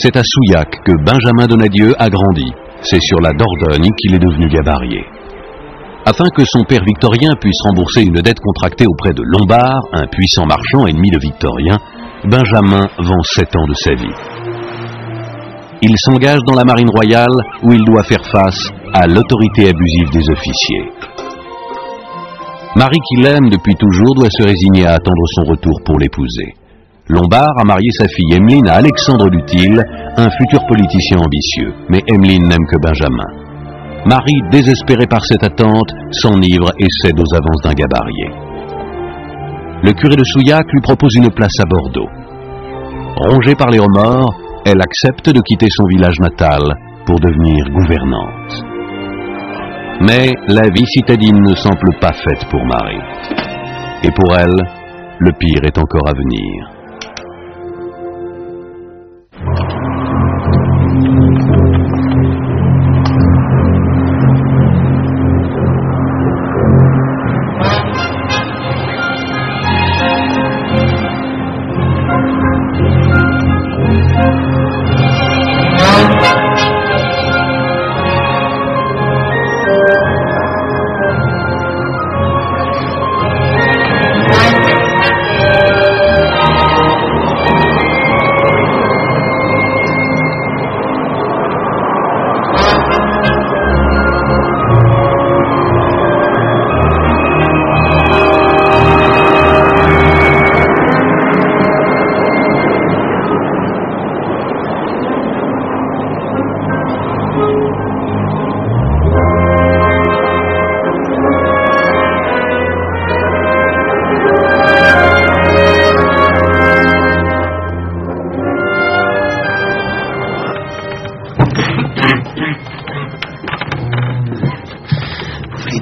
C'est à Souillac que Benjamin Donadieu a grandi. C'est sur la Dordogne qu'il est devenu gabarier. Afin que son père Victorien puisse rembourser une dette contractée auprès de Lombard, un puissant marchand ennemi de Victorien, Benjamin vend 7 ans de sa vie. Il s'engage dans la marine royale où il doit faire face à l'autorité abusive des officiers. Marie, qui l'aime depuis toujours, doit se résigner à attendre son retour pour l'épouser. Lombard a marié sa fille Emmeline à Alexandre Duthil, un futur politicien ambitieux. Mais Emmeline n'aime que Benjamin. Marie, désespérée par cette attente, s'enivre et cède aux avances d'un gabarier. Le curé de Souillac lui propose une place à Bordeaux. Rongée par les remords, elle accepte de quitter son village natal pour devenir gouvernante. Mais la vie citadine ne semble pas faite pour Marie. Et pour elle, le pire est encore à venir.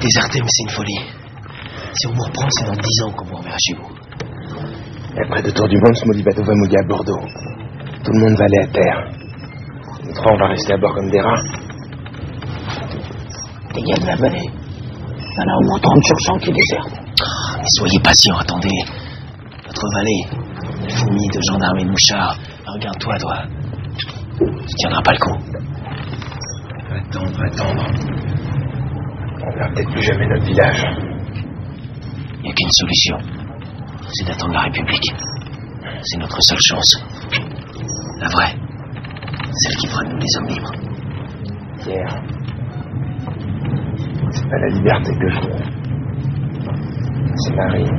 Déserter, mais c'est une folie. Si on vous reprend, c'est dans 10 ans qu'on vous reverra chez vous. Et après 2 tours du monde, ce maudit bateau va mouiller à Bordeaux. Tout le monde va aller à terre. Nous 3, on va rester à bord comme des rats. Les gars de la vallée, il y en a au moins 30 sur 100 qui désertent. Oh, mais soyez patients, attendez. Votre vallée, elle fourmille de gendarmes et de mouchards. Regarde-toi, toi. Tu tiendras pas le coup. Attendre. On verra peut-être plus jamais notre village. Il n'y a qu'une solution. C'est d'attendre la République. C'est notre seule chance. La vraie. Celle qui fera de nous les hommes libres. Pierre, c'est pas la liberté que je veux. C'est Marie.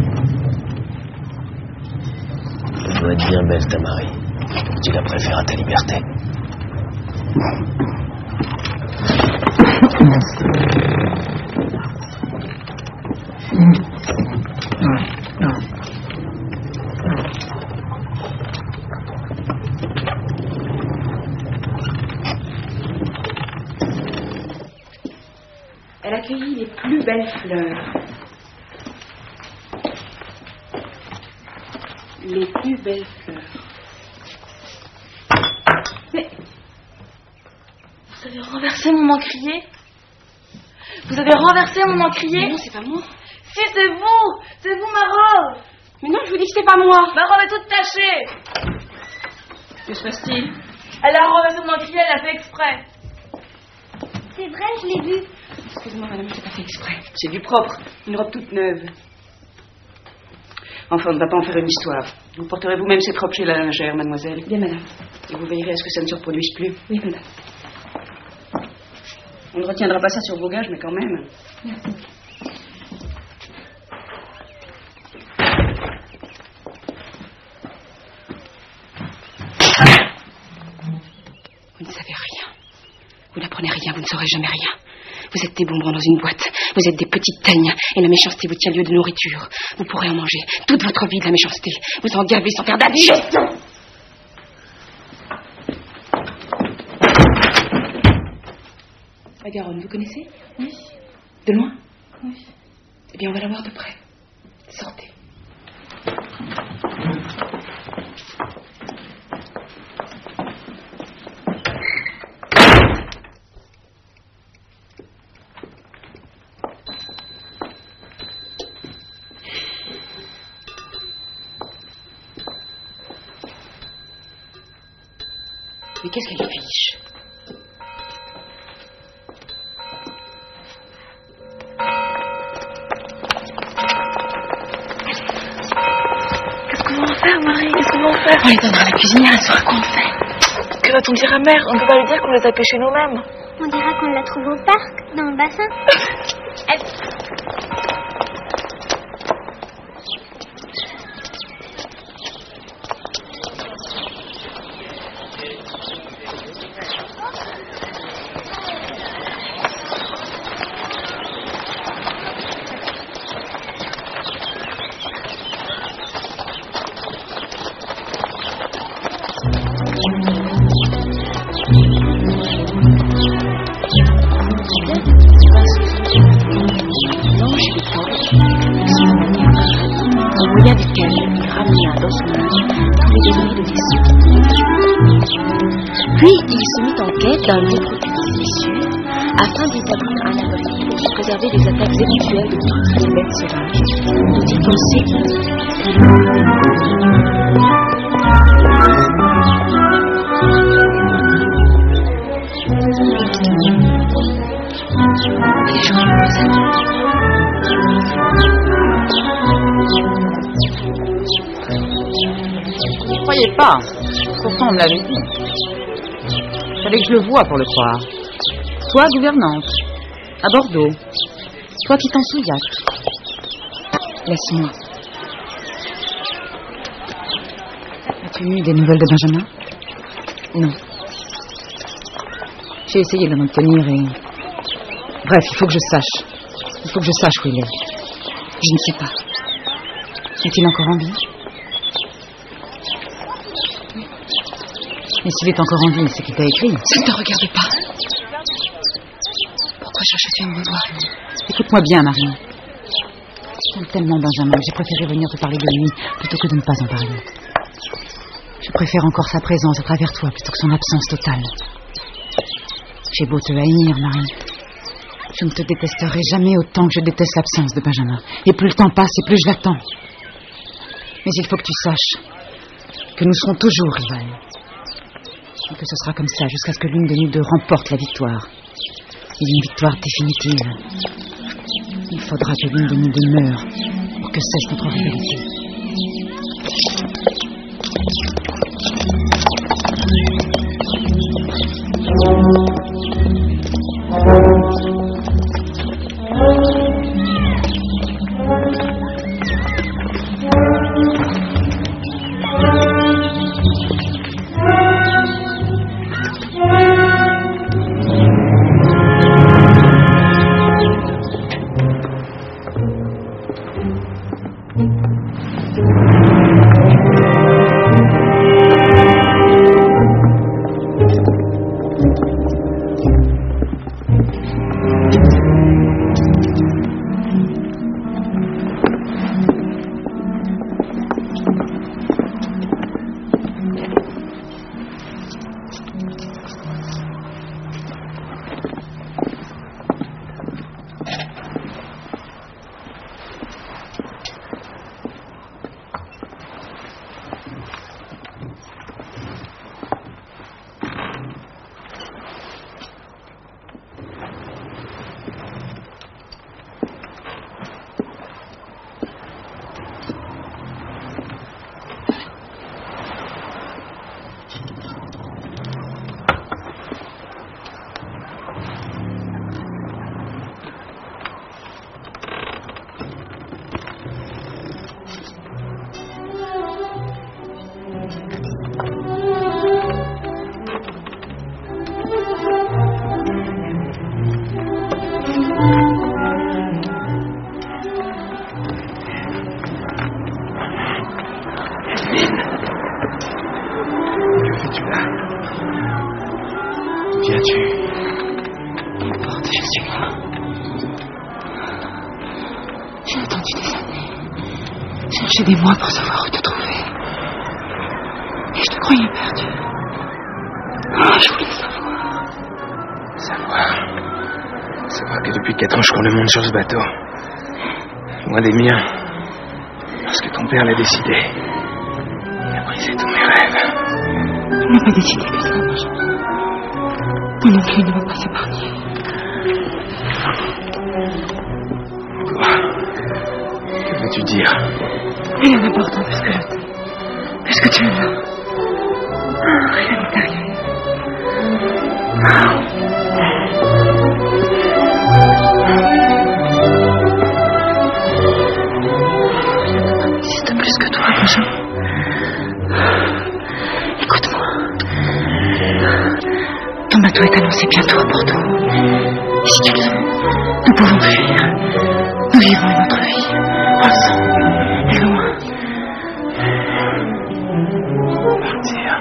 Elle doit être bien belle, ta Marie. Tu la préfères à ta liberté. Elle accueillit les plus belles fleurs. Les plus belles fleurs. Mais vous avez renversé mon encrier. Vous avez renversé mon encrier. Mais non, c'est pas moi. Si, c'est vous ma robe. Mais non, je vous dis que c'est pas moi. Ma robe est toute tachée. Que se passe-t-il? Elle a renversé mon encrier, elle l'a fait exprès. C'est vrai, je l'ai vu. Excusez-moi, madame, je l'ai pas fait exprès. C'est du propre, une robe toute neuve. Enfin, on ne va pas en faire une histoire. Vous porterez vous-même cette robe chez la lingère, mademoiselle. Bien, madame. Et vous veillerez à ce que ça ne se reproduise plus. Oui, madame. On ne retiendra pas ça sur vos gages, mais quand même. Merci. Vous ne savez rien. Vous n'apprenez rien, vous ne saurez jamais rien. Vous êtes des bonbons dans une boîte. Vous êtes des petites teignes. Et la méchanceté vous tient lieu de nourriture. Vous pourrez en manger toute votre vie de la méchanceté. Vous en gavez sans faire d'adigestion. La Garonne, vous connaissez? Oui. De loin? Oui. Eh bien, on va la voir de près. Sortez. Mais qu'est-ce qu'elle fiche? Qu'est-ce qu'on va en faire, Marie? Qu'est-ce qu'on va en faire? On les donnera à la cuisinière, elle saura quoi en faire. Que va-t-on dire à mère? On ne peut pas lui dire qu'on les a pêchés nous-mêmes. On dira qu'on la trouve au parc, dans le bassin. Puis il se mit en quête d'un lieu propice et sûr, afin d'établir un abri pour se préserver des attaques éventuelles de toutes les bêtes sauvages, dont il pensait les gens nous ne croyez pas. Pourtant, on me l'avait dit. Fallait que je le voie pour le croire. Toi, gouvernante, à Bordeaux. Toi qui t'en souillac. Laisse-moi. As-tu eu des nouvelles de Benjamin? Non. J'ai essayé de l'obtenir et... Bref, il faut que je sache. Il faut que je sache où il est. Je ne sais pas. Est-il encore en vie? Mais s'il est encore en vie, c'est qu'il t'a écrit. Ça ne te regarde pas. Pourquoi cherches-tu à me revoir? Écoute-moi bien, Marie. J'aime tellement Benjamin que j'ai préféré venir te parler de lui plutôt que de ne pas en parler. Je préfère encore sa présence à travers toi plutôt que son absence totale. J'ai beau te haïr, Marie. Je ne te détesterai jamais autant que je déteste l'absence de Benjamin. Et plus le temps passe et plus je l'attends. Mais il faut que tu saches que nous serons toujours rivales. Et que ce sera comme ça jusqu'à ce que l'une de nous deux remporte la victoire. Et une victoire définitive. Il faudra que l'une de nous deux meure pour que cesse notre rivalité. viens-tu? N'importe, je suis là. J'ai attendu des années. Cherché des mois pour savoir où te trouver. Et je te croyais perdu. Je voulais savoir. Savoir que depuis 4 ans je cours le monde sur ce bateau. Loin des miens. Lorsque ton père l'a décidé. Il a brisé tous mes rêves. Il n'a pas décidé que ça, Benjamin. Moi non plus, il ne va pas s'épargner. Quoi? Que veux-tu dire? Rien d'important parce que je t'aime. Parce que tu es là. Rien n'est arrivé. C'est plus que toi, Benjamin. Écoute-moi. Ton bateau est annoncé bientôt à Bordeaux. Et si tu le veux, nous pouvons fuir. Nous vivons une autre vie. Ensemble. Et loin. Partir.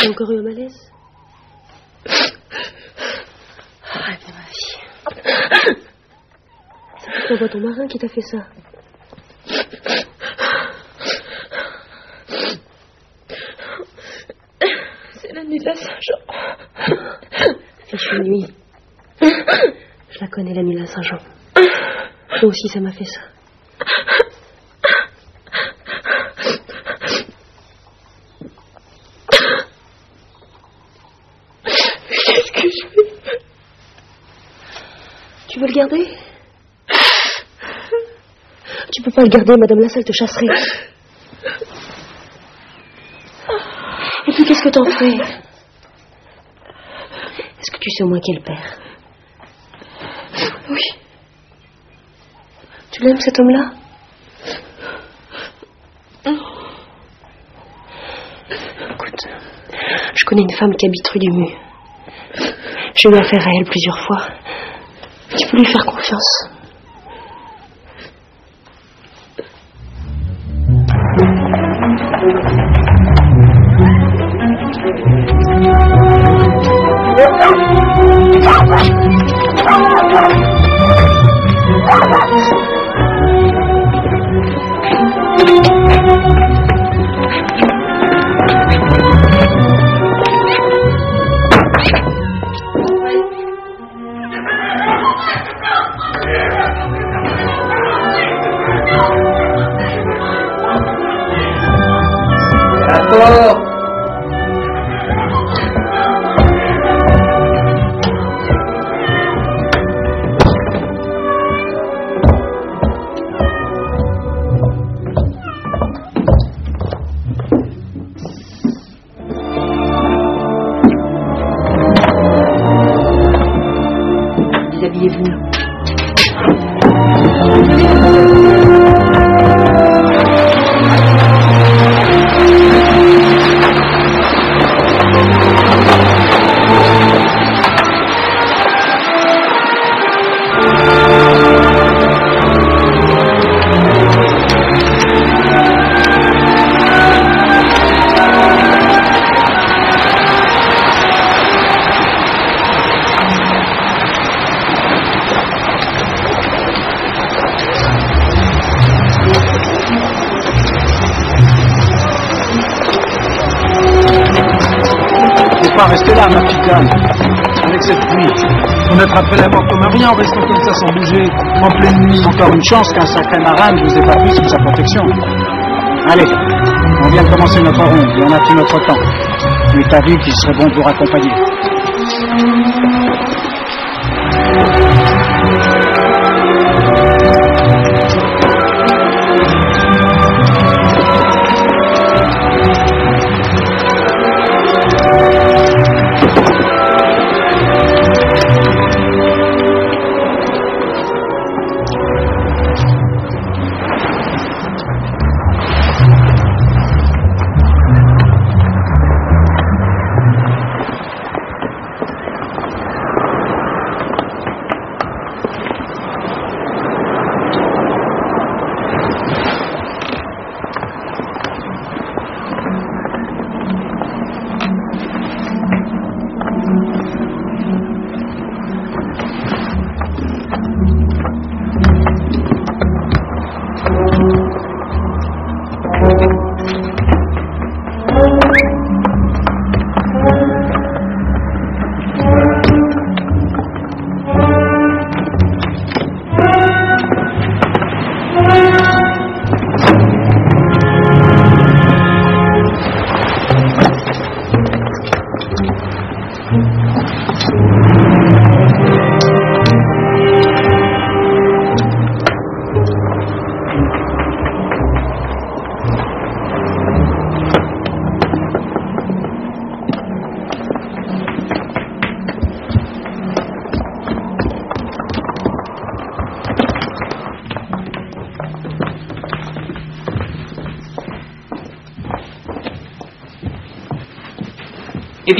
T'as encore eu un malaise? Arrête, ma vie. C'est pourquoi ton marin qui t'a fait ça? C'est la nuit de la Saint-Jean. Fichue nuit. Je la connais, la nuit de la Saint-Jean. Moi aussi, ça m'a fait ça. Qu'est-ce que je fais? Tu veux le garder? Tu peux pas le garder, Madame Lassalle te chasserait. Et puis qu'est-ce que t'en fais? Est-ce que tu sais au moins qui est le père? Oui. Tu l'aimes, cet homme-là? Écoute, je connais une femme qui habite rue du Mu. J'ai eu affaire à elle plusieurs fois. Tu peux lui faire confiance. Déshabillez-vous. Restez là, ma petite dame, avec cette pluie. On attraperait la mort comme un rien en restant comme ça sans bouger, en pleine nuit. Encore une chance qu'un sacré marin ne vous ait pas pris sous sa protection. Allez, on vient de commencer notre ronde et on a tout notre temps. Mais t'as vu qu'il serait bon de vous raccompagner.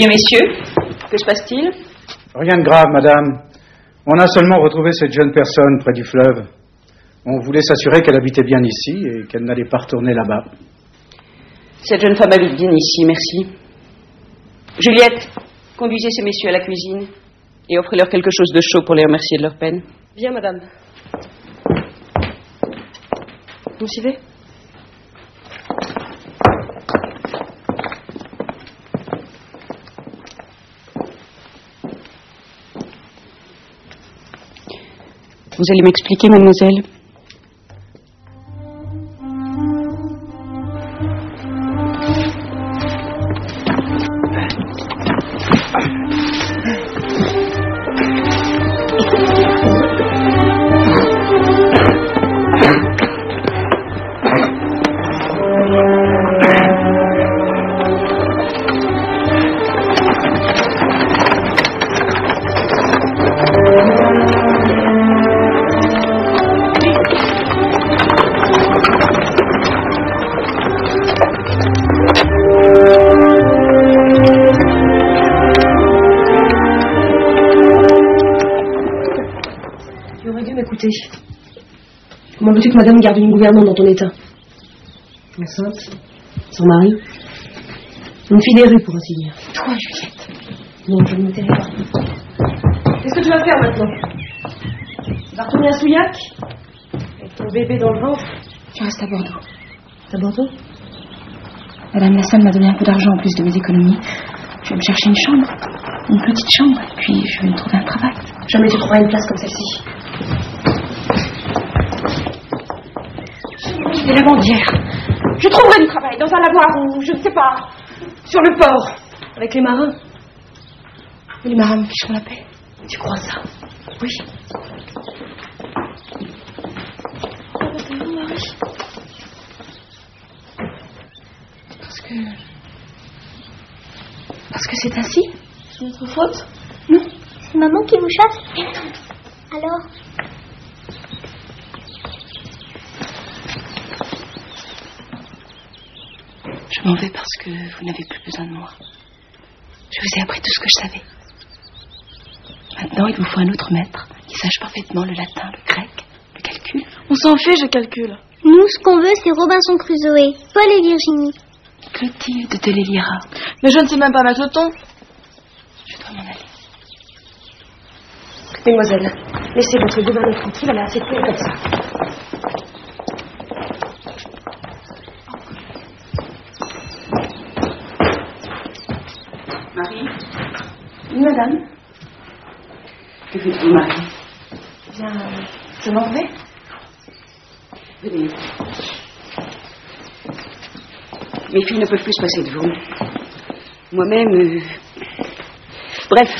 bien, messieurs. Que se passe-t-il? Rien de grave, madame. On a seulement retrouvé cette jeune personne près du fleuve. On voulait s'assurer qu'elle habitait bien ici et qu'elle n'allait pas retourner là-bas. Cette jeune femme habite bien ici, merci. Juliette, conduisez ces messieurs à la cuisine et offrez-leur quelque chose de chaud pour les remercier de leur peine. Bien, madame. Vous me suivez? Vous allez m'expliquer, mademoiselle? Comment veux-tu que madame garde une gouvernante dans ton état? Enceinte, sans mari, une fille des rues, pour ainsi dire. Toi, Juliette. Non, je ne me tairai pas. Qu'est-ce que tu vas faire maintenant? Tu vas retourner à Souillac? Avec ton bébé dans le ventre? Je reste à Bordeaux. À Bordeaux? Madame Lassalle m'a donné un peu d'argent en plus de mes économies. Je vais me chercher une chambre, une petite chambre, puis je vais me trouver un travail. Jamais tu trouveras une place comme celle-ci. Je vais lavandière. Je trouverai du travail dans un lavoir ou je ne sais pas, sur le port. Avec les marins? Les marins me ficheront la paix. Tu crois ça? Oui. Parce que c'est ainsi. C'est notre faute? Non. C'est maman qui vous chasse? Alors? Je m'en vais parce que vous n'avez plus besoin de moi. Je vous ai appris tout ce que je savais. Maintenant, il vous faut un autre maître qui sache parfaitement le latin, le grec, le calcul. On s'en fiche, je calcule. Nous, ce qu'on veut, c'est Robinson Crusoe, Paul et Virginie. Clotilde te les lira. Mais je ne sais même pas mettre le ton. Je dois m'en aller. Mesdemoiselles, laissez votre gouvernante tranquille, elle a assez de peine comme ça. Marie? Oui, madame? Que faites-vous, Marie? Bien, je m'en vais. Venez. Mes filles ne peuvent plus se passer de vous. Moi-même... Bref,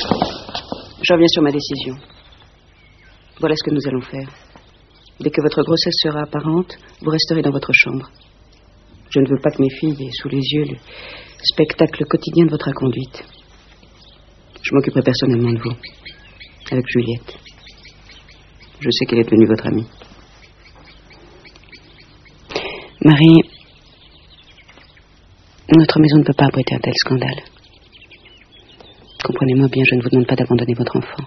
je reviens sur ma décision. Voilà ce que nous allons faire. Dès que votre grossesse sera apparente, vous resterez dans votre chambre. Je ne veux pas que mes filles aient sous les yeux le spectacle quotidien de votre inconduite. Je m'occuperai personnellement de vous, avec Juliette. Je sais qu'elle est devenue votre amie. Marie, notre maison ne peut pas abriter un tel scandale. Comprenez-moi bien, je ne vous demande pas d'abandonner votre enfant.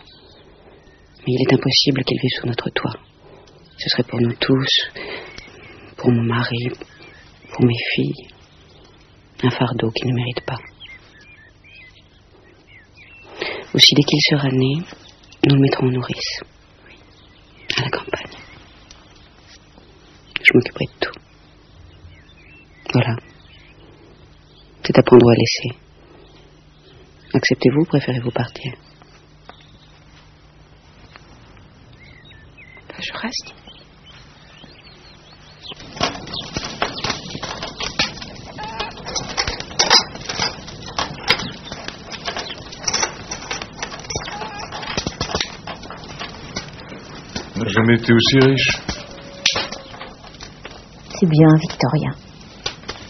Mais il est impossible qu'il vive sous notre toit. Ce serait pour nous tous, pour mon mari, pour mes filles, un fardeau qu'il ne mérite pas. Aussi, dès qu'il sera né, nous le mettrons en nourrice, à la campagne. Je m'occuperai de tout. Voilà. C'est à prendre ou à laisser. Acceptez-vous ou préférez-vous partir? Je reste. On n'a jamais été aussi riche. C'est bien, Victoria.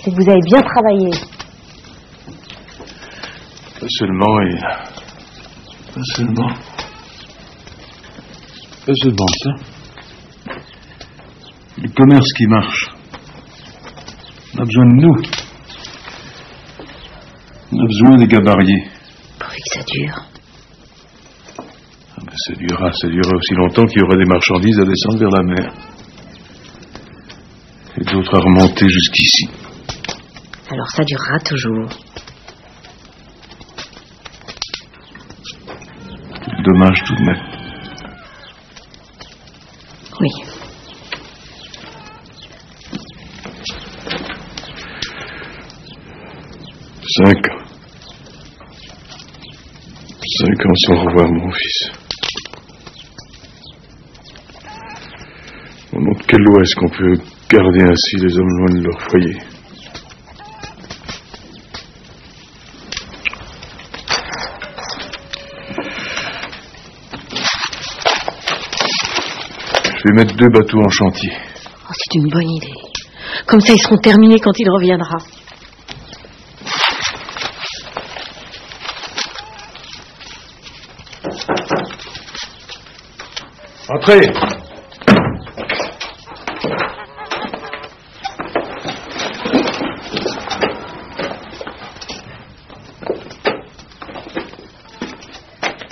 C'est que vous avez bien travaillé. Pas seulement ça. Le commerce qui marche. On a besoin de nous. On a besoin des gabariers. Et ça dure. Ah ben ça durera aussi longtemps qu'il y aura des marchandises à descendre vers la mer. Et d'autres à remonter jusqu'ici. Alors ça durera toujours. Dommage tout de même. Oui. Cinq ans sans revoir mon fils. Au nom de quelle loi est-ce qu'on peut garder ainsi les hommes loin de leur foyer? Je vais mettre 2 bateaux en chantier. Oh, c'est une bonne idée. Comme ça, ils seront terminés quand il reviendra. Entrez!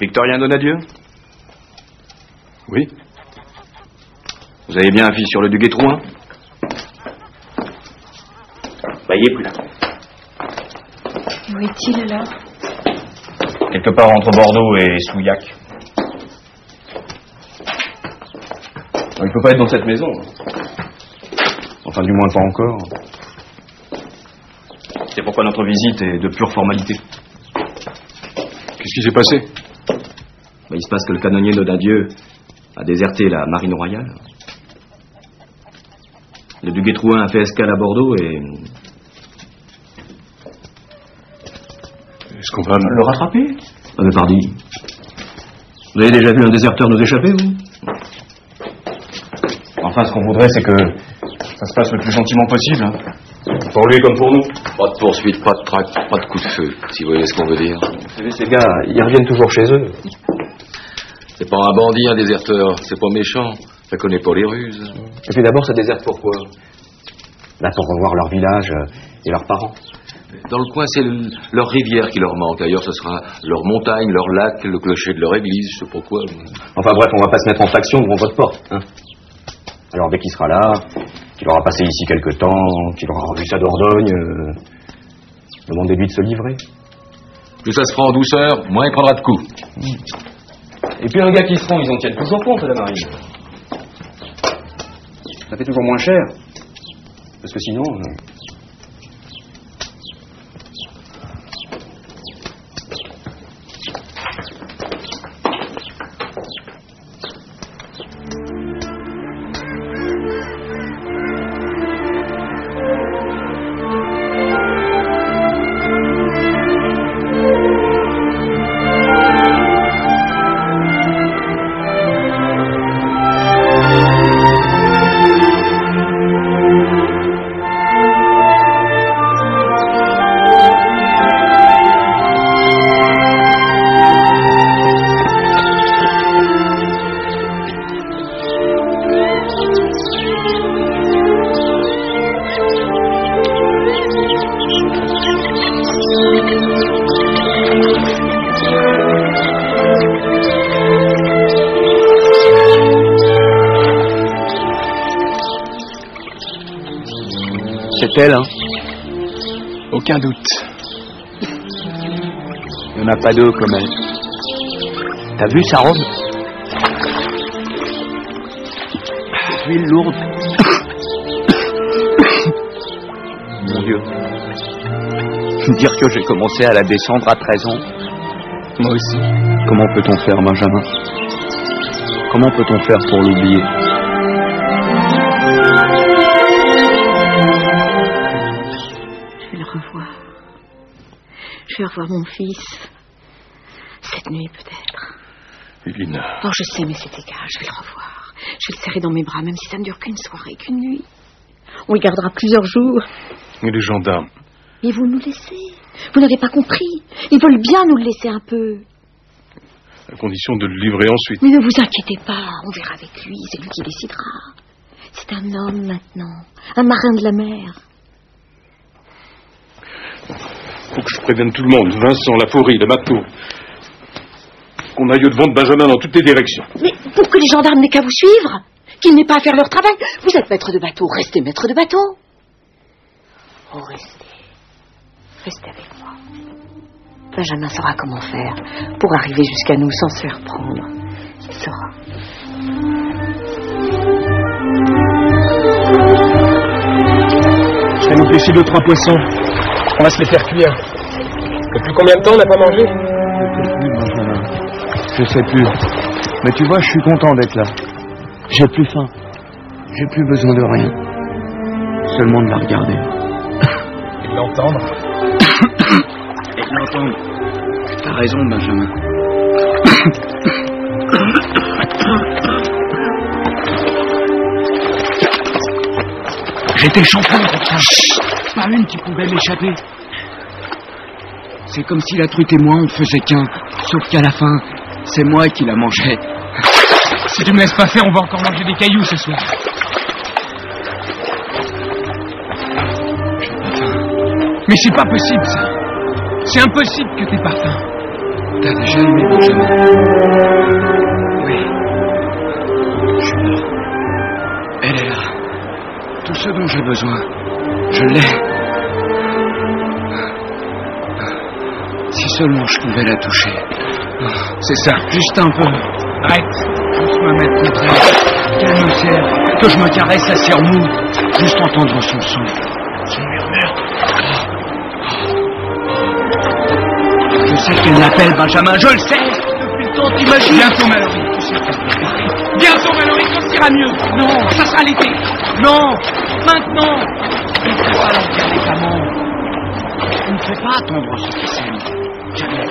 Victorien Donadieu? Oui. Vous avez bien un fils sur le Duguay-Trouin? Bah, il est plus là. Où est-il alors? Quelque part entre Bordeaux et Souillac. Il peut pas être dans cette maison. Enfin, du moins pas encore. C'est pourquoi notre visite est de pure formalité. Qu'est-ce qui s'est passé? Il se passe que le canonnier Donadieu a déserté la marine royale. Le Duguay-Trouin a fait escale à Bordeaux et... Est-ce qu'on va le rattraper? Ah mais pardi. Vous avez déjà vu un déserteur nous échapper, vous? Enfin, ce qu'on voudrait, c'est que ça se passe le plus gentiment possible. Hein. Pour lui comme pour nous. Pas de poursuite, pas de traque, pas de coup de feu, si vous voyez ce qu'on veut dire. Vous savez, ces gars, ils reviennent toujours chez eux. C'est pas un bandit, un déserteur. C'est pas méchant. Ça connaît pas les ruses. Et puis d'abord, ça déserte pourquoi? Là, pour revoir leur village et leurs parents. Dans le coin, c'est leur rivière qui leur manque. Ailleurs, ce sera leur montagne, leur lac, le clocher de leur église, je sais pas quoi. Enfin bref, on va pas se mettre en faction devant votre porte. Hein. Alors dès qu'il sera là, qu'il aura passé ici quelque temps, qu'il aura revu sa Dordogne, demandez-lui de se livrer. Plus ça se fera en douceur, moins il prendra de coups. Et puis un gars qui se rend, ils en tiennent toujours compte à la marine. Ça fait toujours moins cher. Parce que sinon... C'est elle, hein? Aucun doute. Il n'y en a pas deux comme elle. T'as vu sa robe? Huile lourde. Mon Dieu. Dire que j'ai commencé à la descendre à 13 ans. Moi aussi. Comment peut-on faire, Benjamin? Comment peut-on faire pour l'oublier? Je vais revoir mon fils. Cette nuit, peut-être. Elina. Oh, je sais, mais c'est égal. Je vais le revoir. Je vais le serrer dans mes bras, même si ça ne dure qu'une soirée, qu'une nuit. On le gardera plusieurs jours. Et les gendarmes? Mais vous nous laissez. Vous n'avez pas compris. Ils veulent bien nous le laisser un peu. À condition de le livrer ensuite. Mais ne vous inquiétez pas. On verra avec lui. C'est lui qui décidera. C'est un homme maintenant. Un marin de la mer. Faut que je prévienne tout le monde. Vincent, la Faurie, le matelot. qu'on aille au-devant de Benjamin dans toutes les directions. Mais pour que les gendarmes n'aient qu'à vous suivre, qu'ils n'aient pas à faire leur travail. Vous êtes maître de bateau, restez maître de bateau. Oh, restez avec moi. Benjamin saura comment faire pour arriver jusqu'à nous sans se faire prendre. Il saura. Je vais nous pêcher 2-3 poissons. On va se les faire cuire. Depuis combien de temps on n'a pas mangé? Je sais plus. Mais tu vois, je suis content d'être là. J'ai plus faim. J'ai plus besoin de rien. Seulement de la regarder. Et de l'entendre. Et de l'entendre. T'as raison, Benjamin. J'étais champion pour ça. Pas une qui pouvait m'échapper. C'est comme si la truite et moi, on ne faisait qu'un. Sauf qu'à la fin, c'est moi qui la mangeais. Si tu me laisses pas faire, on va encore manger des cailloux ce soir. J'ai pas faim. Mais c'est pas possible, ça. C'est impossible que t'aies pas faim. T'as déjà aimé Benjamin? Oui. Je suis là. Elle est là. Tout ce dont j'ai besoin, je l'ai. Si seulement je pouvais la toucher. C'est ça. Juste un peu. Arrête. Juste me mettre contre elle. Qu'elle me serre. Que je me caresse la cire mou. Juste entendre son son. Son murmure. Je sais qu'elle m'appelle Benjamin. Je le sais. Depuis le temps, t'imagines. Bientôt, Mallory. Tu sais que bientôt, Mallory, quand ça ira mieux. Non, ça sera l'été. Non, maintenant. On ne fait pas l'empire des amants. On ne fait pas attendre ceux qui s'aiment. Jamais.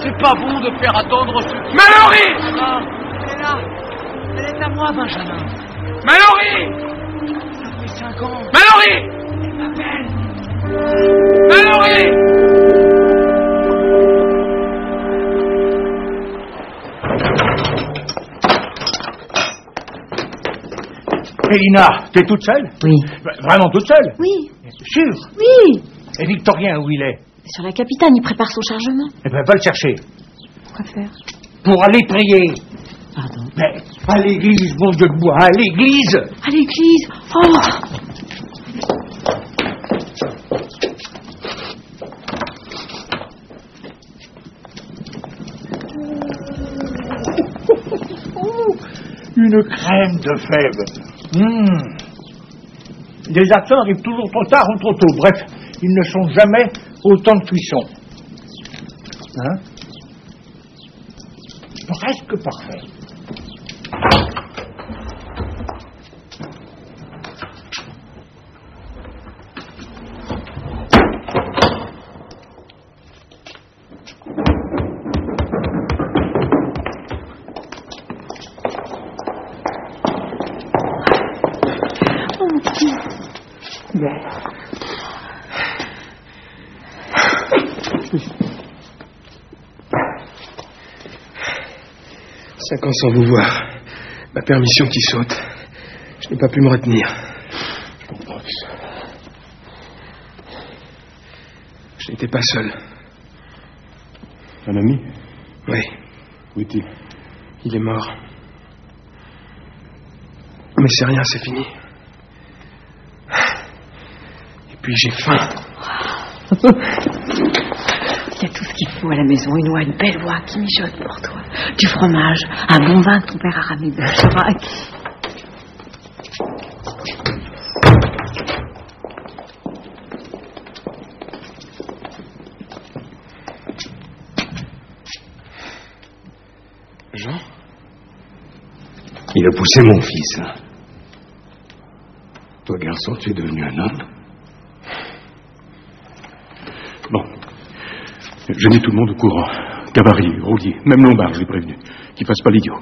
C'est pas bon de faire attendre ceux qui... Mallory! Ah, elle est là. Elle est à moi, Benjamin. Mallory! Ça fait 5 ans. Mallory! Elle m'appelle. Mallory! Mélina, t'es toute seule? Oui. Vraiment toute seule? Oui. Sûr? Oui. Et Victorien, où il est? Sur la capitaine, il prépare son chargement. Eh ben, va le chercher. Quoi faire? Pour aller prier. Pardon. Mais à l'église, bon Dieu de bois, à l'église. À l'église? Oh! Une crème de fèves. Les acteurs arrivent toujours trop tard ou trop tôt. Bref, ils ne sont jamais au temps de cuisson. Hein? Presque parfait. Ans sans vous voir. Ma permission qui saute. Je n'ai pas pu me retenir. Je comprends ça. Je n'étais pas seul. Un ami? Oui. Où est-il? Il est mort. Mais c'est rien, c'est fini. Et puis j'ai faim. Il y a tout ce qu'il faut à la maison. Une belle voix qui mijote pour toi. Du fromage, un bon vin que ton père a ramené de Chirac. Jean? Il a poussé mon fils. Toi, garçon, tu es devenu un homme. Bon. J'ai mis tout le monde au courant. Cavalier, roulier, même Lombard, je l'ai prévenu. Qu'il fasse pas l'idiot.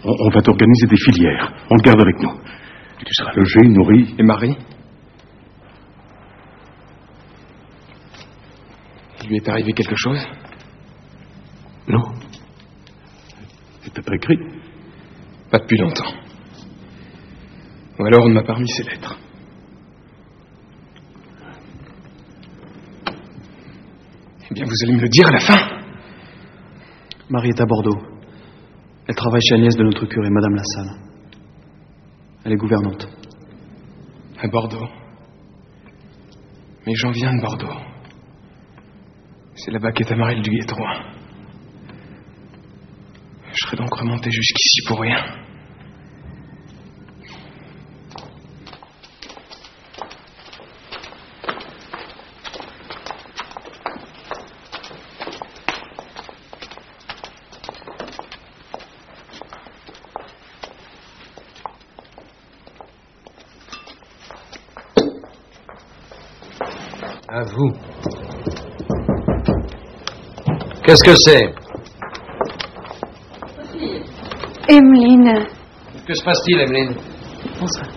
On va t'organiser des filières. On te garde avec nous. Et tu seras logé, nourri. Et Marie? Il lui est arrivé quelque chose? Non. Il t'a pas écrit? Pas depuis longtemps. Ou alors on ne m'a pas remis ses lettres. bien, vous allez me le dire à la fin. Marie est à Bordeaux. Elle travaille chez Agnès de notre curé, Madame Lassalle. Elle est gouvernante. À Bordeaux. Mais j'en viens de Bordeaux. C'est là-bas qu'est Amarille du Guétroin. Je serais donc remonté jusqu'ici pour rien. À vous. Qu'est-ce que c'est? Emeline. Que se passe-t-il, Emeline? Bonsoir.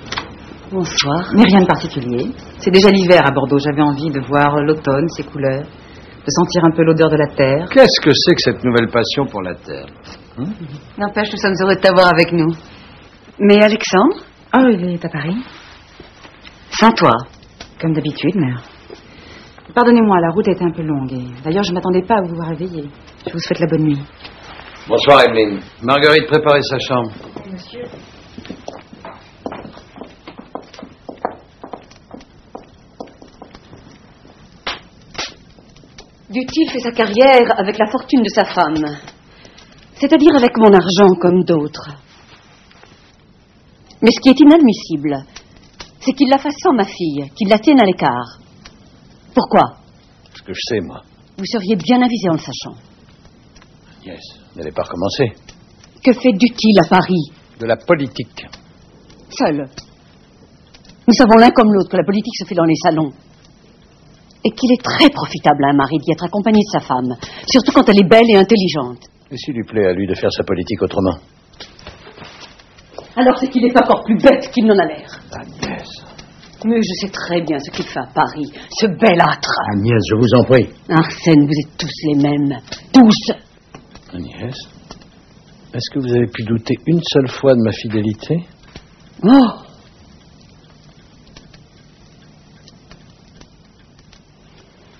Bonsoir. Mais rien de particulier. C'est déjà l'hiver à Bordeaux. J'avais envie de voir l'automne, ses couleurs, de sentir un peu l'odeur de la terre. Qu'est-ce que c'est que cette nouvelle passion pour la terre? N'empêche, nous sommes heureux de t'avoir avec nous. Mais Alexandre? Oh, il est à Paris. Sans toi. Comme d'habitude, mère. Pardonnez-moi, la route a été un peu longue. Et d'ailleurs, je ne m'attendais pas à vous réveiller. Je vous souhaite la bonne nuit. Bonsoir, Emeline. Marguerite, préparez sa chambre. Monsieur. Dutil fait sa carrière avec la fortune de sa femme. C'est-à-dire avec mon argent comme d'autres. Mais ce qui est inadmissible, c'est qu'il la fasse sans ma fille, qu'il la tienne à l'écart. Pourquoi? Ce que je sais, moi. Vous seriez bien avisé en le sachant. Yes, n'allez pas recommencer. Que fait Dutil à Paris? De la politique. Seul. Nous savons l'un comme l'autre que la politique se fait dans les salons. Et qu'il est très profitable à un mari d'y être accompagné de sa femme, surtout quand elle est belle et intelligente. Et s'il lui plaît à lui de faire sa politique autrement? Alors c'est qu'il est encore plus bête qu'il n'en a l'air. Agnès. Mais je sais très bien ce qu'il fait à Paris, ce bel âtre. Agnès, je vous en prie. Arsène, vous êtes tous les mêmes. Tous. Agnès, est-ce que vous avez pu douter une seule fois de ma fidélité? Oh!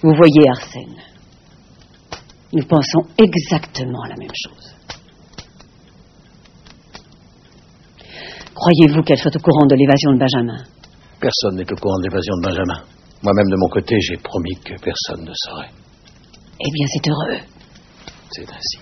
Vous voyez, Arsène, nous pensons exactement la même chose. Croyez-vous qu'elle soit au courant de l'évasion de Benjamin? Personne n'est au courant de l'évasion de Benjamin. Moi-même, de mon côté, j'ai promis que personne ne saurait. Eh bien, c'est heureux. C'est ainsi.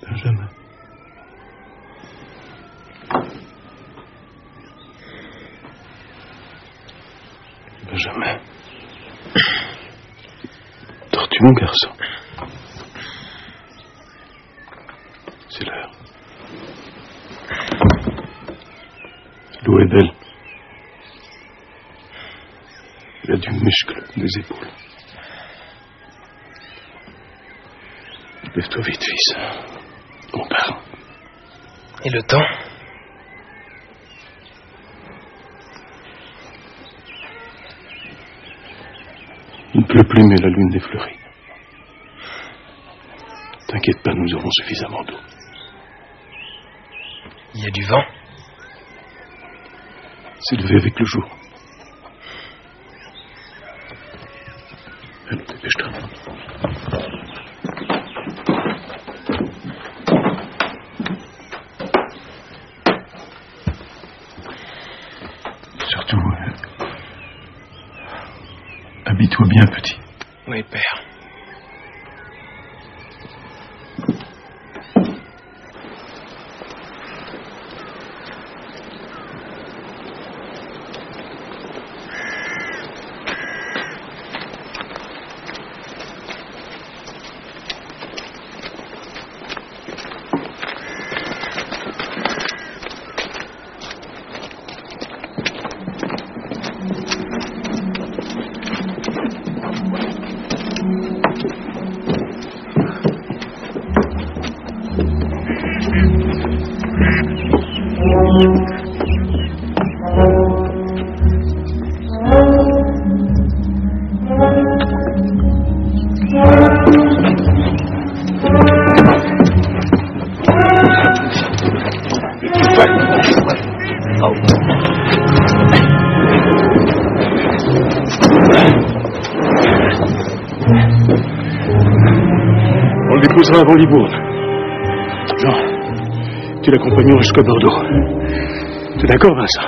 Benjamin. Benjamin. Dors-tu, mon garçon? C'est l'heure. L'eau est belle. Il a du muscle des épaules. Lève-toi vite, fils. On part. Et le temps? Il ne pleut plus, mais la lune est fleurie. T'inquiète pas, nous aurons suffisamment d'eau. Il y a du vent? C'est levé avec le jour. Allons, dépêche-toi. surtout, habille-toi bien, petit. Oui, père. On l'épousera avant Libourne. Jean, tu l'accompagneras jusqu'à Bordeaux. T'es d'accord, Vincent?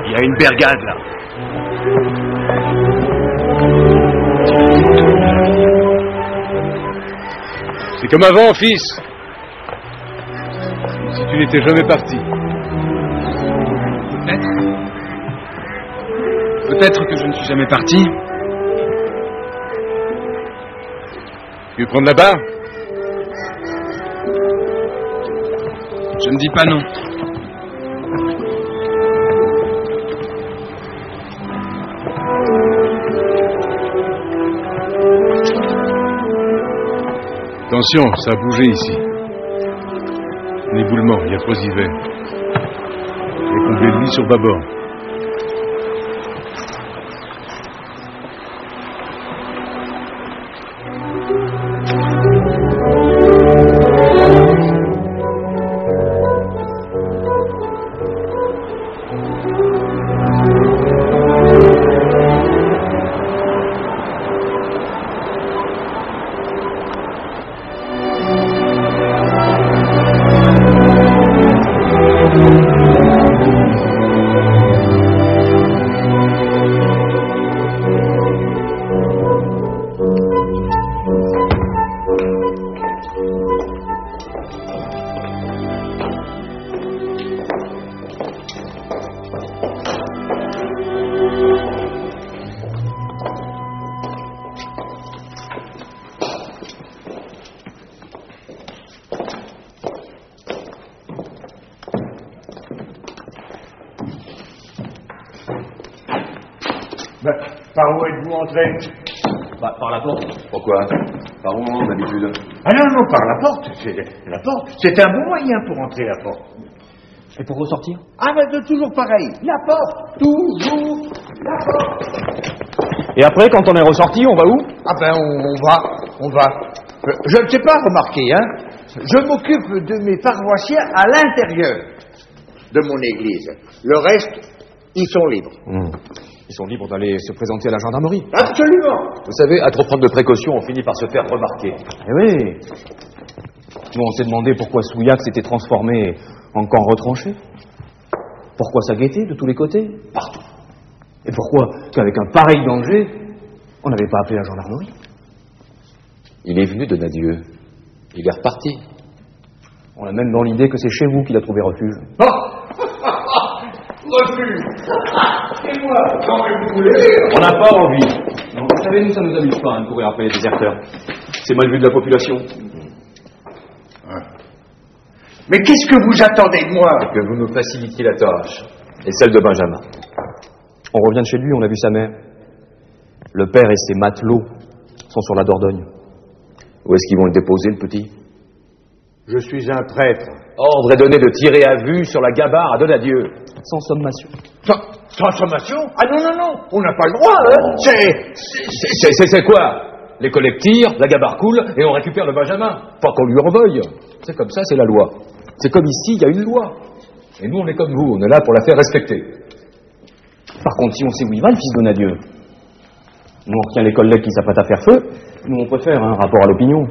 Il y a une bergade, là. C'est comme avant, fils. Si tu n'étais jamais parti. Peut-être que je ne suis jamais parti. Tu veux prendre la barre? Je ne dis pas non. Attention, ça a bougé ici. Un éboulement, il y a trop d'hiver. J'ai comblé le lit sur bâbord. Par où êtes-vous entré? Par la porte. Pourquoi? Par où, d'habitude? Ah non, par la porte. C'est la porte. C'est un bon moyen pour entrer, la porte. Et pour ressortir? Ah, ben, toujours pareil. La porte. Toujours la porte. Et après, quand on est ressorti, on va où? Ah ben, on va. Je ne sais pas remarquer, hein. Je m'occupe de mes paroissiens à l'intérieur de mon église. Le reste, ils sont libres. Ils sont libres d'aller se présenter à la gendarmerie. Absolument. Vous savez, à trop prendre de précautions, on finit par se faire remarquer. Eh oui. Nous, on s'est demandé pourquoi Souillac s'était transformé en camp retranché. Pourquoi ça guettait de tous les côtés, partout. Et pourquoi qu'avec un pareil danger, on n'avait pas appelé la gendarmerie. Il est venu de Nadieu. Il est reparti. On a même dans l'idée que c'est chez vous qu'il a trouvé refuge. Refuge. Et moi, quand vous voulez. On n'a pas envie. Non, vous savez, nous, ça nous amuse pas de courir après les déserteurs. C'est mal vu de la population. Mais qu'est-ce que vous attendez de moi? Que vous nous facilitiez la tâche. Et celle de Benjamin. On revient de chez lui, on a vu sa mère. Le père et ses matelots sont sur la Dordogne. Où est-ce qu'ils vont le déposer, le petit? Je suis un prêtre. Ordre est donné de tirer à vue sur la gabarre à Donadieu. Sans sommation. Sans sommation? Ah non, on n'a pas le droit, hein. C'est quoi? Les collègues tirent, la gabarre coule, et on récupère le Benjamin. Pas qu'on lui en veuille. C'est comme ça, c'est la loi. C'est comme ici, il y a une loi. Et nous, on est comme vous, on est là pour la faire respecter. Par contre, si on sait où il va, le fils Donadieu, nous on retient les collègues qui s'apprêtent à faire feu, nous on préfère un rapport à l'opinion.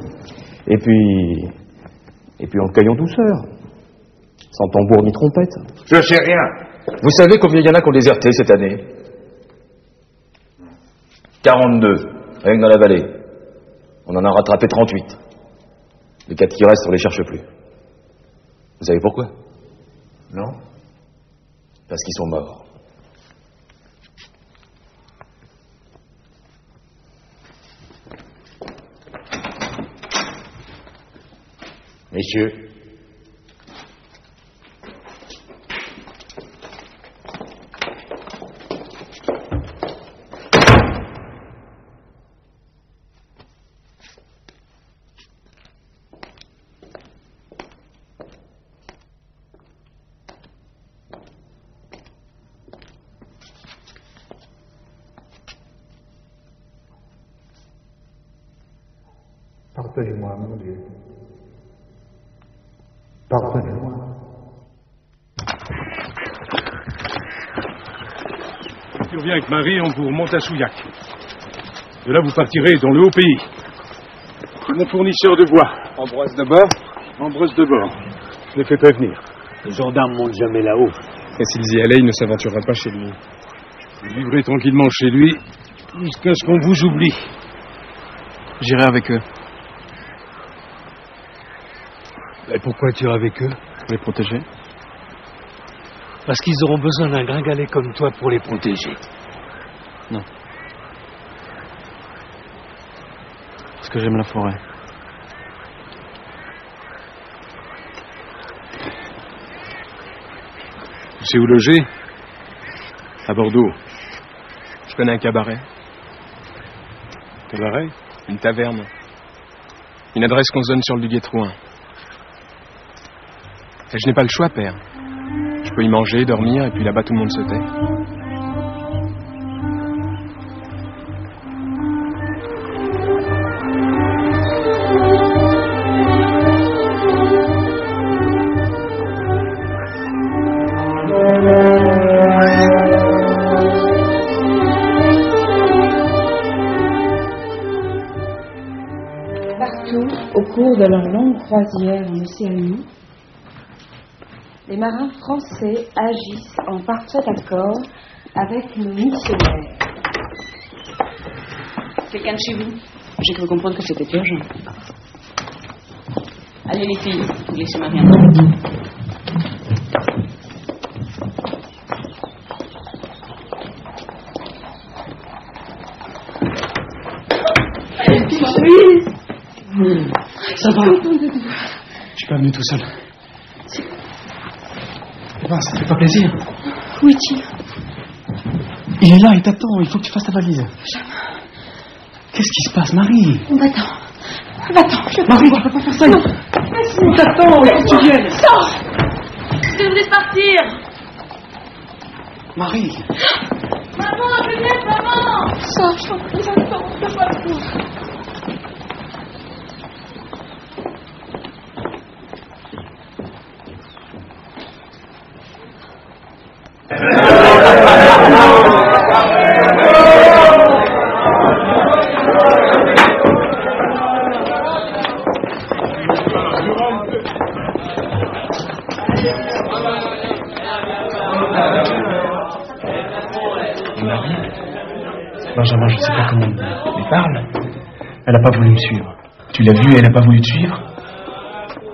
Et puis on le cueille en douceur, sans tambour ni trompette. Je sais rien. Vous savez combien il y en a qui ont déserté cette année? 42, rien que dans la vallée. On en a rattrapé 38. Les 4 qui restent, on les cherche plus. Vous savez pourquoi? Non. Parce qu'ils sont morts. Messieurs, pardonnez-moi, mon Dieu. Pardonnez-moi. Tu reviens avec Marie, on vous remonte à Souillac. De là, vous partirez dans le haut pays. Mon fournisseur de bois. Ambroise de bord. Ambroise de bord. Je l'ai fait prévenir. Les gendarmes montent jamais là-haut. Et s'ils y allaient, ils ne s'aventureraient pas chez lui. Vous vivrez tranquillement chez lui jusqu'à ce qu'on vous oublie. J'irai avec eux. Et pourquoi tu iras avec eux? Pour les protéger. Parce qu'ils auront besoin d'un gringalet comme toi pour les protéger. Non. Parce que j'aime la forêt. Tu sais où loger? À Bordeaux. Je connais un cabaret. Cabaret? Une taverne. Une adresse qu'on se donne sur le Duguay-Trouin. Et je n'ai pas le choix, père. Je peux y manger, dormir, et puis là-bas tout le monde se tait. Partout, au cours de leur longue croisière en Océanie, les marins français agissent en parfait accord avec nos missionnaires. Quelqu'un de chez vous? J'ai cru comprendre que c'était urgent. Allez les filles, vous laissez Marie un peu. Ça va. Je suis pas venu tout seul. Ben, ça te fait pas plaisir. Où est-il? Il est là, il t'attend, il faut que tu fasses ta valise. Qu'est-ce qui se passe, Marie? Va-t'en. Va-t'en. Marie, tu peux pas faire ça. Non. On t'attend, il faut que tu viennes. Sors. Je devrais partir. Marie. Maman, Juliette, maman. Sors, je t'en prie, va-t'en. Fais pas le coup. Benjamin, je sais pas comment elle parle. Elle a pas voulu me suivre. Tu l'as vue et elle a pas voulu te suivre?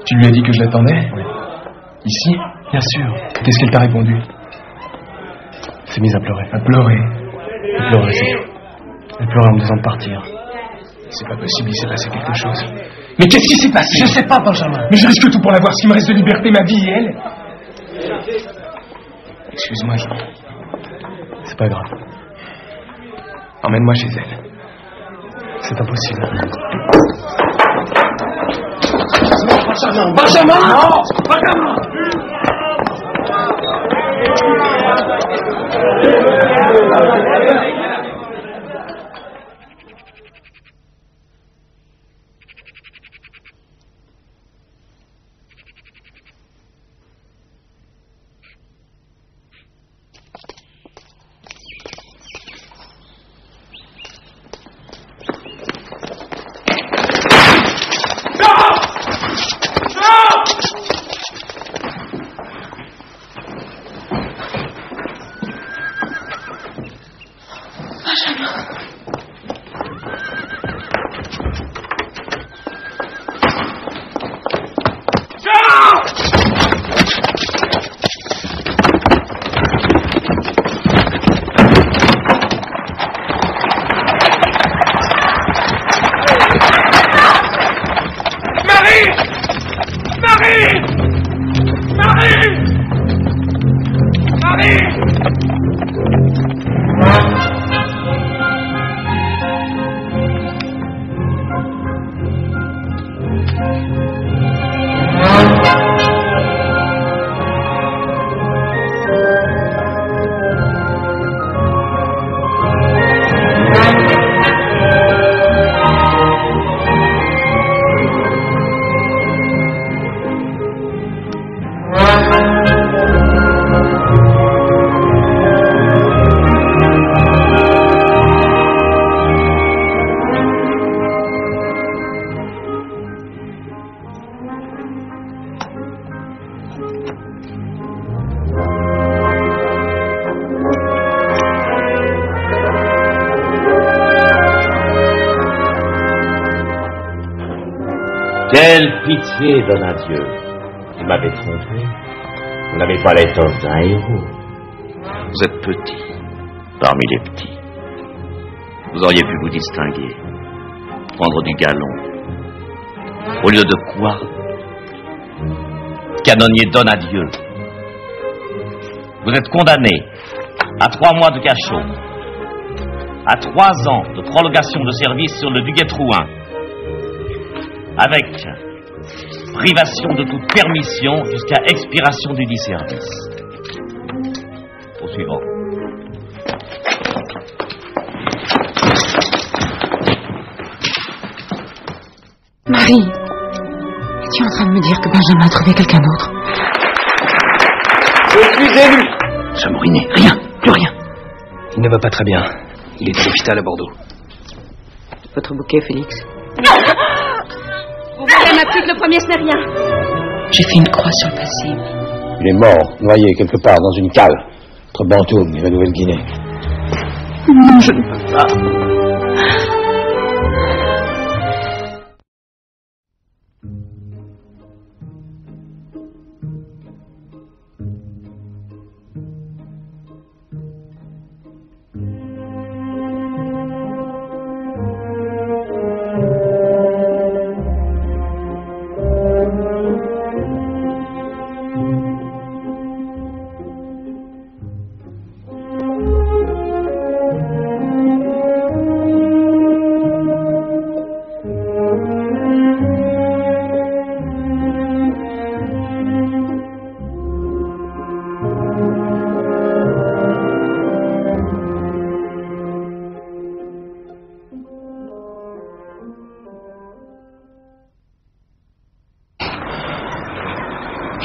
Tu lui as dit que je l'attendais? Ici? Bien sûr. Qu'est-ce qu'elle t'a répondu? Elle s'est mise à pleurer. À pleurer. Elle pleurait, c'est tout. Elle pleurait en me disant de partir. C'est pas possible, il s'est passé quelque chose. Mais qu'est-ce qui s'est passé? Je sais pas, Benjamin. Mais je risque tout pour l'avoir. Ce qui me reste de liberté, ma vie et elle. Excuse-moi, Jean. C'est pas grave. Emmène-moi chez elle. C'est impossible. Benjamin! Benjamin! Non! Benjamin! Quelle pitié donne à Dieu. Vous m'avez trompé. Vous n'avez pas l'étoffe d'un héros. Vous êtes petit, parmi les petits. Vous auriez pu vous distinguer, prendre du galon. Au lieu de quoi, canonnier donne à Dieu. Vous êtes condamné à 3 mois de cachot, à 3 ans de prolongation de service sur le Duguay-Trouin, avec privation de toute permission jusqu'à expiration du dit service. Au suivant. Marie, es-tu en train de me dire que Benjamin a trouvé quelqu'un d'autre? Je suis élu. Chamoriné, rien, plus rien. Il ne va pas très bien. Il est à l'hôpital à Bordeaux. Votre bouquet, Félix. Vous voyez ma pute, le premier, ce n'est rien. J'ai fait une croix sur le passé. Il est mort, noyé quelque part dans une cale, entre Bantoum et la Nouvelle-Guinée. Non, je ne peux pas.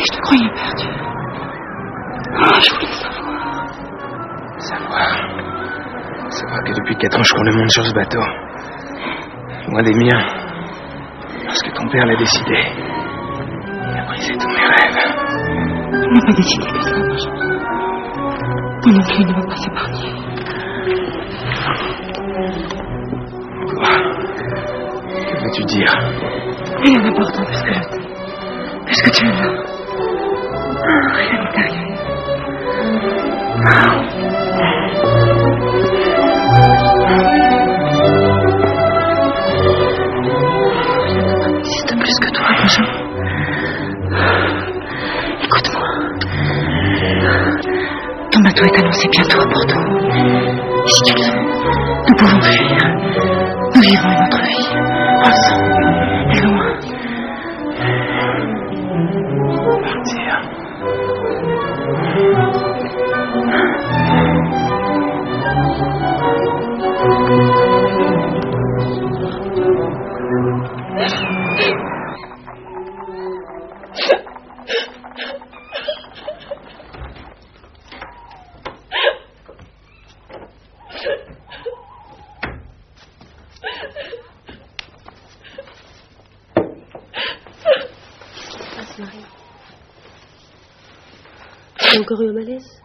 Je te croyais perdu. Oh, je voulais savoir. Savoir que depuis 4 ans, je cours le monde sur ce bateau. Loin des miens. Parce que ton père l'a décidé. Il a brisé tous mes rêves. Il n'a pas décidé que ça, Benjamin. Moi non plus, il ne va pas s'épargner. Quoi? Que veux-tu dire? Rien d'important puisque tu es là. Rien n'est arrivé. C'est plus que toi, Benjamin. Écoute-moi. Ton bateau est annoncé bientôt à Bordeaux. Et si tu le veux, nous pouvons fuir. Nous vivons une autre vie. Ensemble. Et loin. Marie. Tu as encore eu un malaise?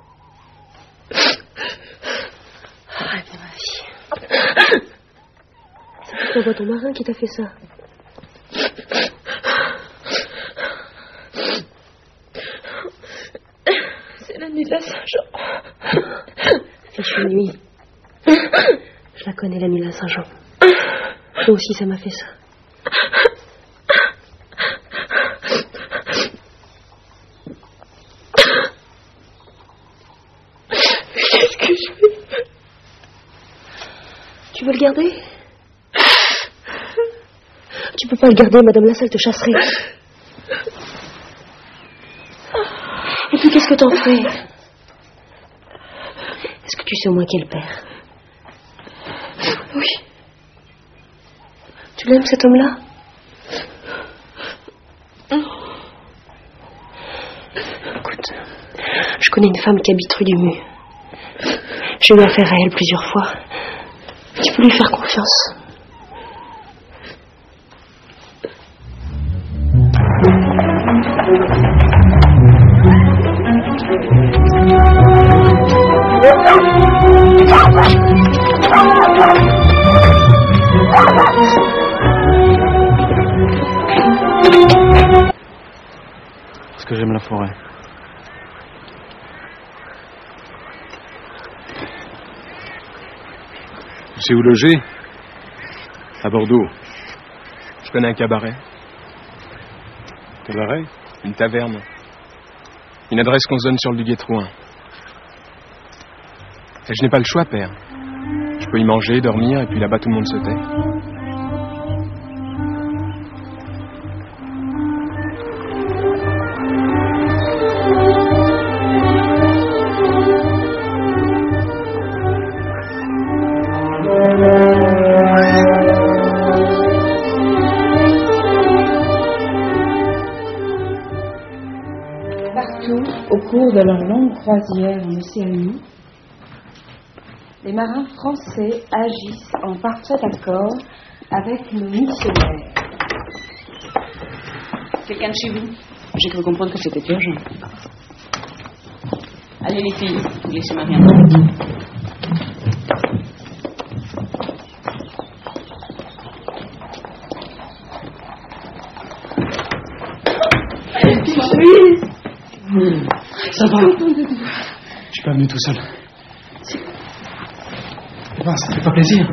Arrête, ma vie. C'est pour t'envoyer ton marin qui t'a fait ça. C'est la nuit de la Saint-Jean. Fichue nuit. Je la connais, la nuit de la Saint-Jean. Moi aussi, ça m'a fait ça. Qu'est-ce que je fais? Tu veux le garder? Tu peux pas le garder, Madame Lassalle te chasserait. Et puis qu'est-ce que t'en fais? Est-ce que tu sais au moins qui est le père? Oui. Tu l'aimes, cet homme-là? Écoute, je connais une femme qui habite rue du Mu. J'ai eu affaire à elle plusieurs fois. Tu peux lui faire confiance. Parce que j'aime la forêt. Tu sais où loger? À Bordeaux. Je connais un cabaret. Cabaret? Une taverne. Une adresse qu'on se donne sur le Duguay-Trouin. Et je n'ai pas le choix, père. Je peux y manger, dormir, et puis là-bas tout le monde se tait. Partout, au cours de leur longue croisière en Océanie, les marins français agissent en parfait accord avec nos missionnaires. Quelqu'un de chez vous? J'ai cru comprendre que c'était urgent. Allez les filles, laissez-moi rien. Ça va. Je suis pas venu tout seul. Ben, ça te fait pas plaisir.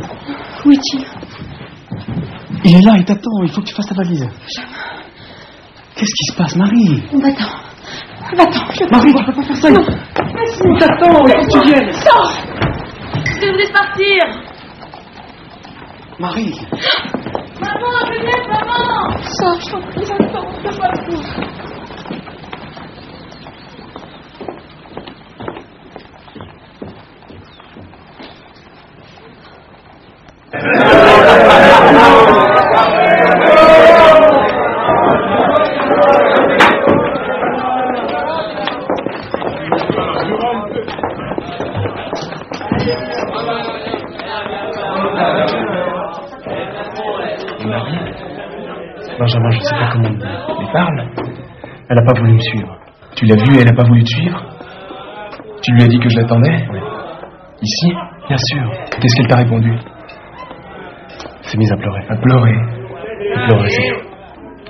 Où est-il? Il est là, il t'attend, il faut que tu fasses ta valise. Qu'est-ce qui se passe, Marie? Va-t'en. Va-t'en, je Marie, tu peux pas faire ça. Non. On t'attend, il faut que tu viennes. Sors. Je devrais partir. Marie. Maman, Juliette, maman. Sors, je t'en prie, va-t'en, fais pas le coup. Benjamin, je sais pas comment elle parle. Elle a pas voulu me suivre. Tu l'as vue et elle a pas voulu te suivre? Tu lui as dit que je l'attendais? Ici? Bien sûr. Qu'est-ce qu'elle t'a répondu? Elle s'est mise à pleurer. À pleurer. Elle pleurait, c'est tout.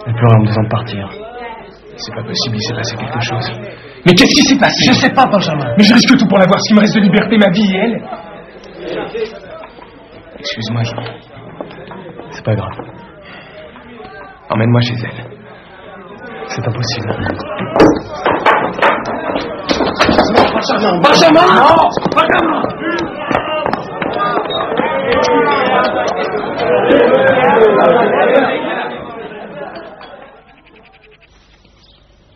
Elle pleurait en me disant de partir. C'est pas possible, il s'est passé quelque chose. Mais qu'est-ce qui s'est passé? Je sais pas, Benjamin. Mais je risque tout pour l'avoir. Ce qui me reste de liberté, ma vie et elle. Excuse-moi, Jean. C'est pas grave. Emmène-moi chez elle. C'est impossible. Benjamin! Benjamin! Non! Benjamin!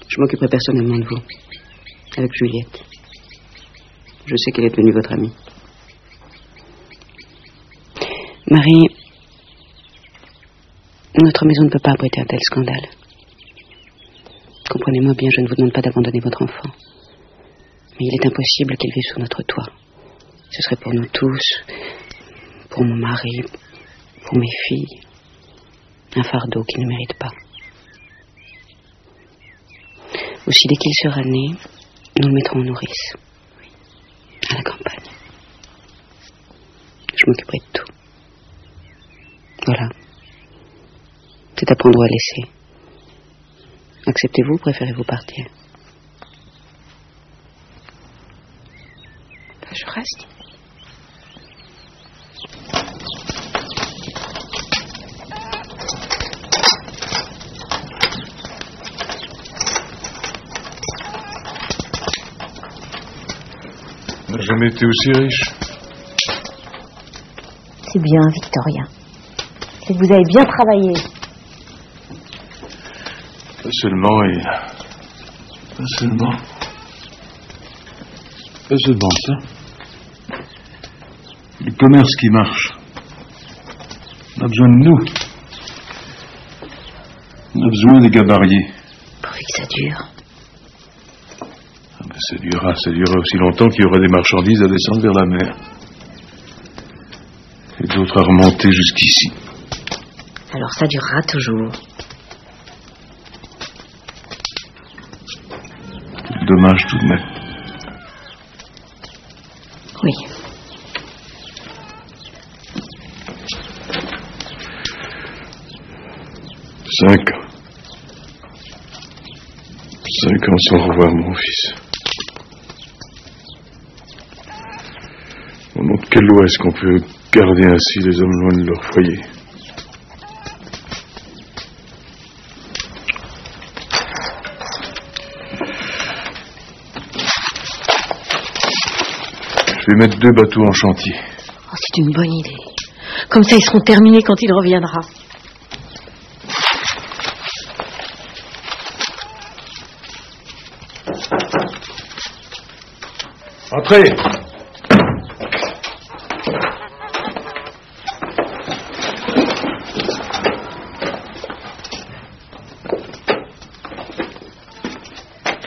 Je m'occuperai personnellement de vous, avec Juliette. Je sais qu'elle est devenue votre amie. Marie, Notre maison ne peut pas abriter un tel scandale. Comprenez-moi bien, je ne vous demande pas d'abandonner votre enfant. Mais il est impossible qu'il vive sous notre toit. Ce serait pour nous tous, pour mon mari, pour mes filles, un fardeau qu'il ne mérite pas. Aussi, dès qu'il sera né, nous le mettrons en nourrice, à la campagne. Je m'occuperai de tout. Voilà. C'est à prendre ou à laisser. Acceptez-vous ou préférez-vous partir? Je reste. On n'a jamais été aussi riche. C'est bien, Victoria. C'est que vous avez bien travaillé. Pas seulement ça. Le commerce qui marche. On a besoin de nous. On a besoin des gabariers. Pourvu que ça dure. Ah ben ça durera aussi longtemps qu'il y aura des marchandises à descendre vers la mer. Et d'autres à remonter jusqu'ici. Alors ça durera toujours. Dommage tout de même. Oui. Cinq ans sans revoir mon fils. Au nom de quelle loi est-ce qu'on peut garder ainsi les hommes loin de leur foyer? Je vais mettre 2 bateaux en chantier. Oh, c'est une bonne idée. Comme ça, ils seront terminés quand il reviendra. Entrez!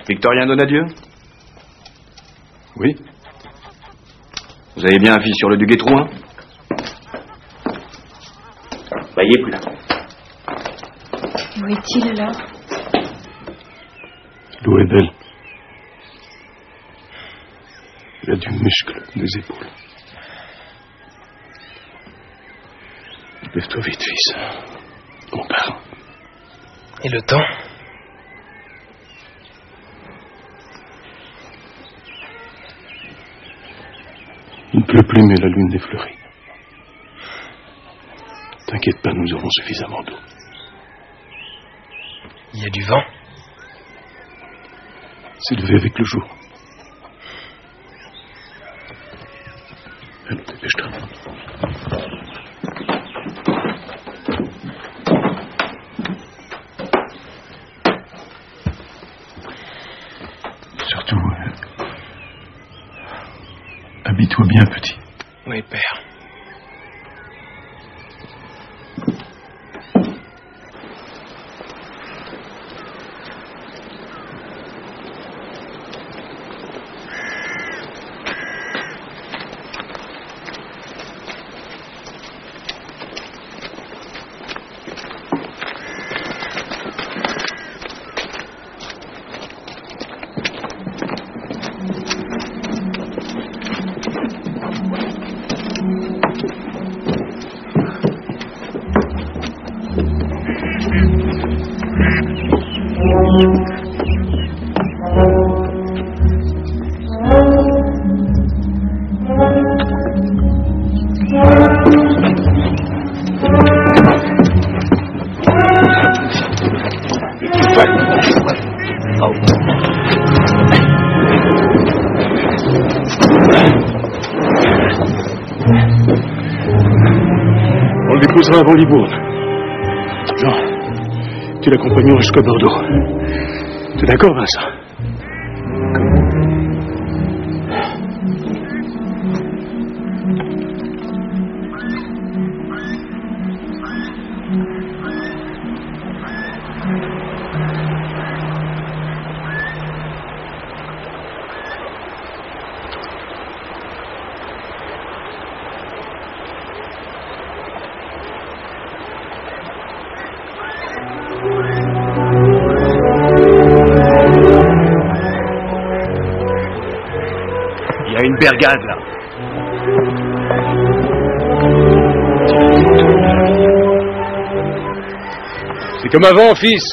Victorien Donadieu? Oui. Vous avez bien un fils sur le Duguay-Trouin? Bah, il est plus là. Où est-il alors? Doué d'elle. Il a du muscle des épaules. Lève-toi vite, fils. On part. Et le temps? Il ne pleut plus, mais la lune est fleurie. T'inquiète pas, nous aurons suffisamment d'eau. Il y a du vent? C'est levé avec le jour. Allons, dépêche-toi. Surtout, habille-toi bien, petit. Oui, père. On le déposera avant Libourne. Jean, tu l'accompagneras jusqu'à Bordeaux. T'es d'accord, Vincent? bergade, là. C'est comme avant, fils.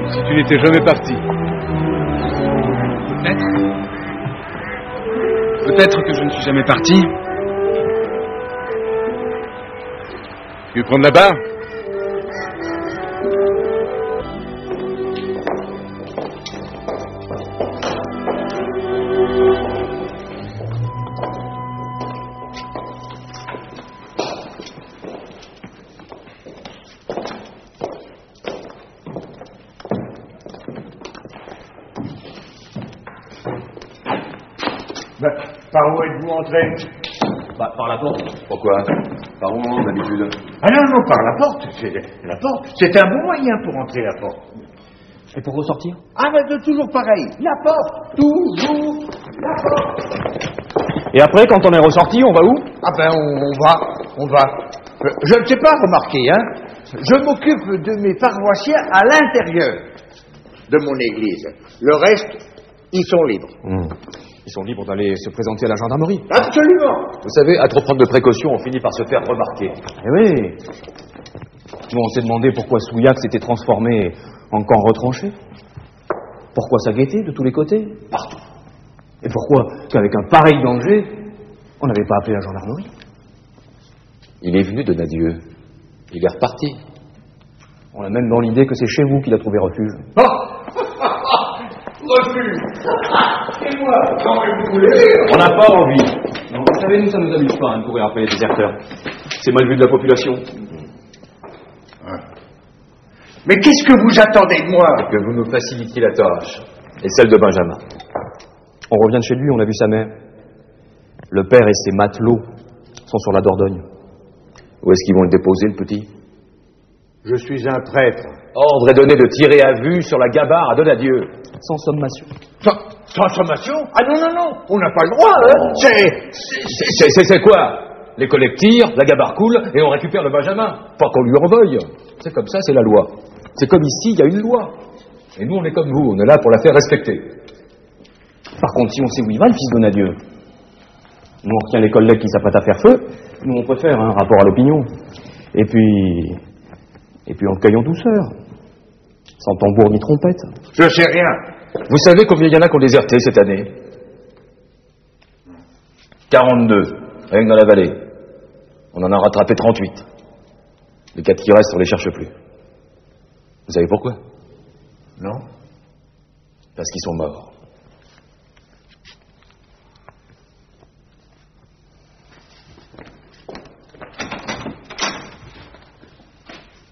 Si tu n'étais jamais parti. Peut-être que je ne suis jamais parti. Tu veux prendre la barre? Par où êtes-vous entré? Par la porte. Pourquoi? Par où, d'habitude? Ah non, par la porte. C'est la porte. C'est un bon moyen pour entrer, la porte. Et pour ressortir? Ah, toujours pareil. La porte. Toujours la porte. Et après, quand on est ressorti, on va où? Ah on va. Je ne sais pas remarquer, hein. Je m'occupe de mes paroissiens à l'intérieur de mon église. Le reste, ils sont libres. Ils sont libres d'aller se présenter à la gendarmerie. Absolument. Vous savez, à trop prendre de précautions, on finit par se faire remarquer. Eh oui. Nous, on s'est demandé pourquoi Souillac s'était transformé en camp retranché. Pourquoi ça guettait de tous les côtés, partout. Et pourquoi, qu'avec un pareil danger, on n'avait pas appelé la gendarmerie. Il est venu de Nadieu. Il est reparti. On a même dans l'idée que c'est chez vous qu'il a trouvé refuge. Refuge. Et moi, quand vous voulez. On n'a pas envie. Non, vous savez, nous, ça nous amuse pas de courir après les déserteurs. C'est mal vu de la population. Mais qu'est-ce que vous attendez de moi? Que vous nous facilitiez la tâche. Et celle de Benjamin. On revient de chez lui, on a vu sa mère. Le père et ses matelots sont sur la Dordogne. Où est-ce qu'ils vont le déposer, le petit? Je suis un prêtre. Ordre est donné de tirer à vue sur la gabarre à Donadieu. Sans sommation. Sans sommation? Ah non, on n'a pas le droit, hein. C'est quoi? Les collègues tirent, la gabarre coule, et on récupère le Benjamin. Pas qu'on lui en veuille. C'est comme ça, c'est la loi. C'est comme ici, il y a une loi. Et nous, on est comme vous, on est là pour la faire respecter. Par contre, si on sait où il va, le fils de Donadieu, nous, on retient les collègues qui s'apprêtent à faire feu, nous, on peut faire un rapport à l'opinion. Et puis on le cueille en douceur. Sans tambour ni trompette. Je sais rien. Vous savez combien il y en a qui ont déserté cette année? 42, rien que dans la vallée. On en a rattrapé 38. Les 4 qui restent, on les cherche plus. Vous savez pourquoi? Non. Parce qu'ils sont morts.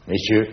Messieurs,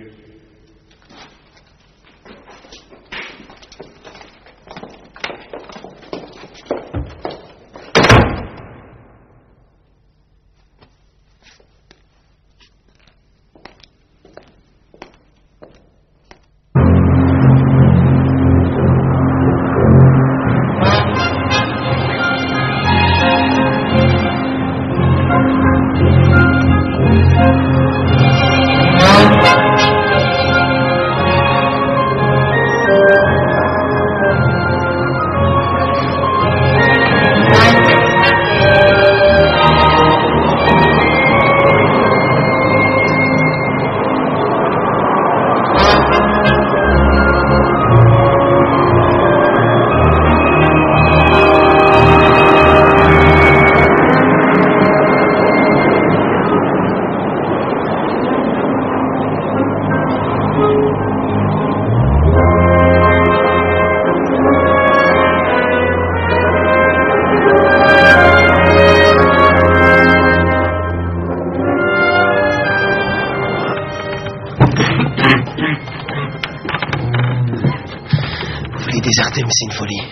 déserter, mais c'est une folie.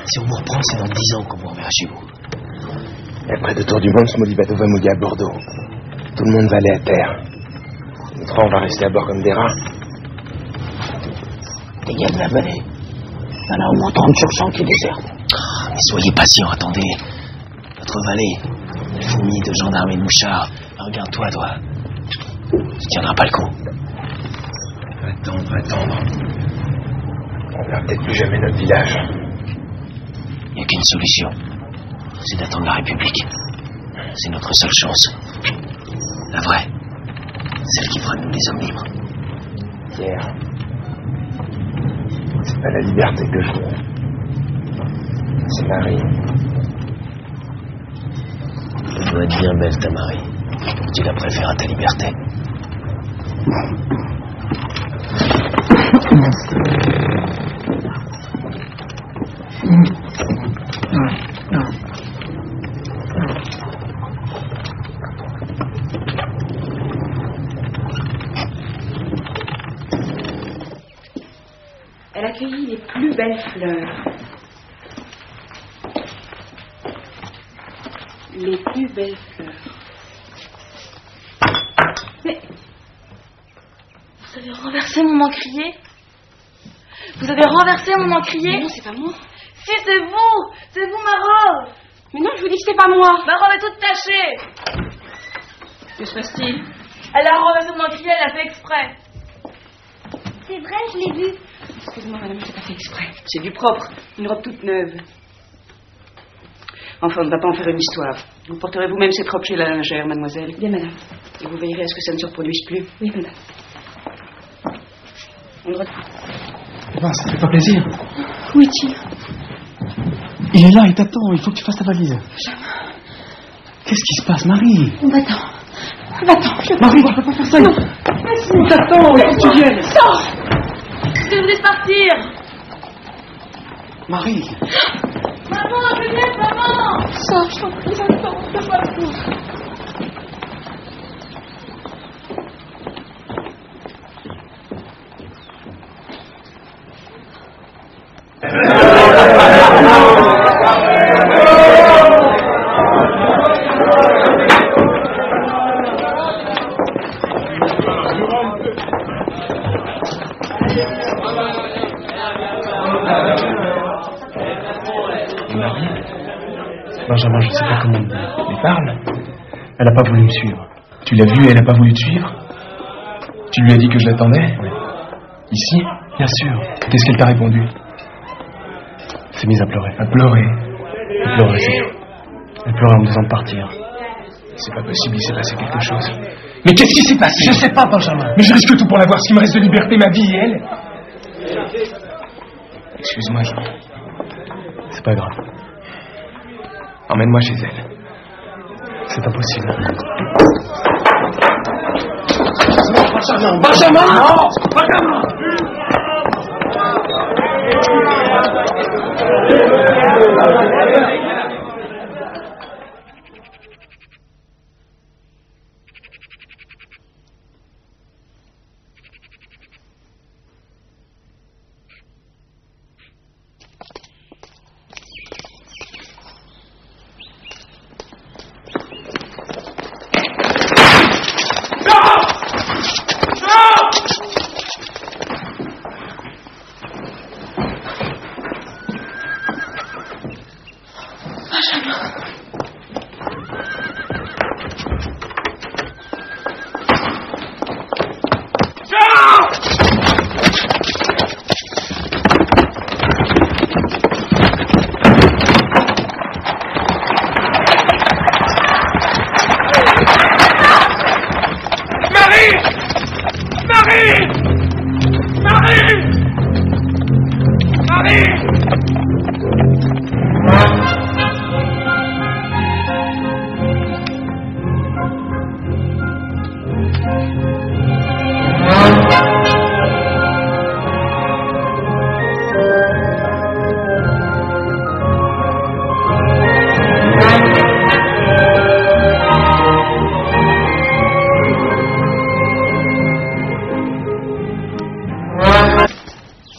Si on vous reprend, c'est dans 10 ans qu'on vous reverra chez vous. Et après 2 tours du monde, ce maudit bateau va mouiller à Bordeaux. Tout le monde va aller à terre. Nous 3, on va rester à bord comme des rats. Les gars de la vallée, il y en a au moins 30% qui désertent. Mais soyez patient, attendez. Votre vallée, elle fourmille de gendarmes et de mouchards. Regarde-toi, toi. Tu tiendras pas le coup. Attendre. On verra peut-être plus jamais notre village. Il n'y a qu'une solution. C'est d'attendre la République. C'est notre seule chance. La vraie. Celle qui fera de nous des hommes libres. Pierre, c'est pas la liberté que je veux. C'est Marie. Elle doit être bien belle, ta Marie. Tu la préfères à ta liberté. Elle accueillit les plus belles fleurs. Les plus belles fleurs. Mais... Vous avez renversé mon encrier? Vous avez renversé mon encrier? Non, c'est pas moi. Si, c'est vous! C'est vous, ma robe! Mais non, je vous dis que c'est pas moi. Ma robe est toute tachée! Que se passe-t-il? Elle a renversé mon encrier, elle l'a fait exprès. C'est vrai, je l'ai vu. Excusez-moi, madame, je l'ai pas fait exprès. C'est du propre, une robe toute neuve. Enfin, on ne va pas en faire une histoire. Vous porterez vous-même cette robe chez la lingère, mademoiselle. Bien, madame. Et vous veillerez à ce que ça ne se reproduise plus. Oui, madame. On le retrouve. Eh ben, ça te fait pas plaisir. Où est-il? Il est là, il t'attend, il faut que tu fasses ta valise. Qu'est-ce qui se passe, Marie? Va-t'en. Va-t'en. Marie, tu peux pas faire ça. Non. Il t'attend, il faut que tu viennes. Sors. Je vais vous laisser partir. Marie. Maman, Juliette, maman. Sors, je t'en prie, va-t'en. Fais pas le coup. Benjamin, je sais pas comment mais parle. Elle a pas voulu me suivre. Tu l'as vue et elle a pas voulu te suivre? Tu lui as dit que je l'attendais? Ici? Bien sûr. Qu'est-ce qu'elle t'a répondu? Elle s'est mise à pleurer. À pleurer. Elle pleurait, c'est tout. Elle pleurait en me disant de partir. C'est pas possible, il s'est passé quelque chose. Mais qu'est-ce qui s'est passé? Je sais pas, Benjamin. Mais je risque tout pour l'avoir. Ce qui me reste de liberté, ma vie et elle. Excuse-moi, Jean. C'est pas grave. Emmène-moi chez elle. C'est impossible. Benjamin! Benjamin! Non! Benjamin!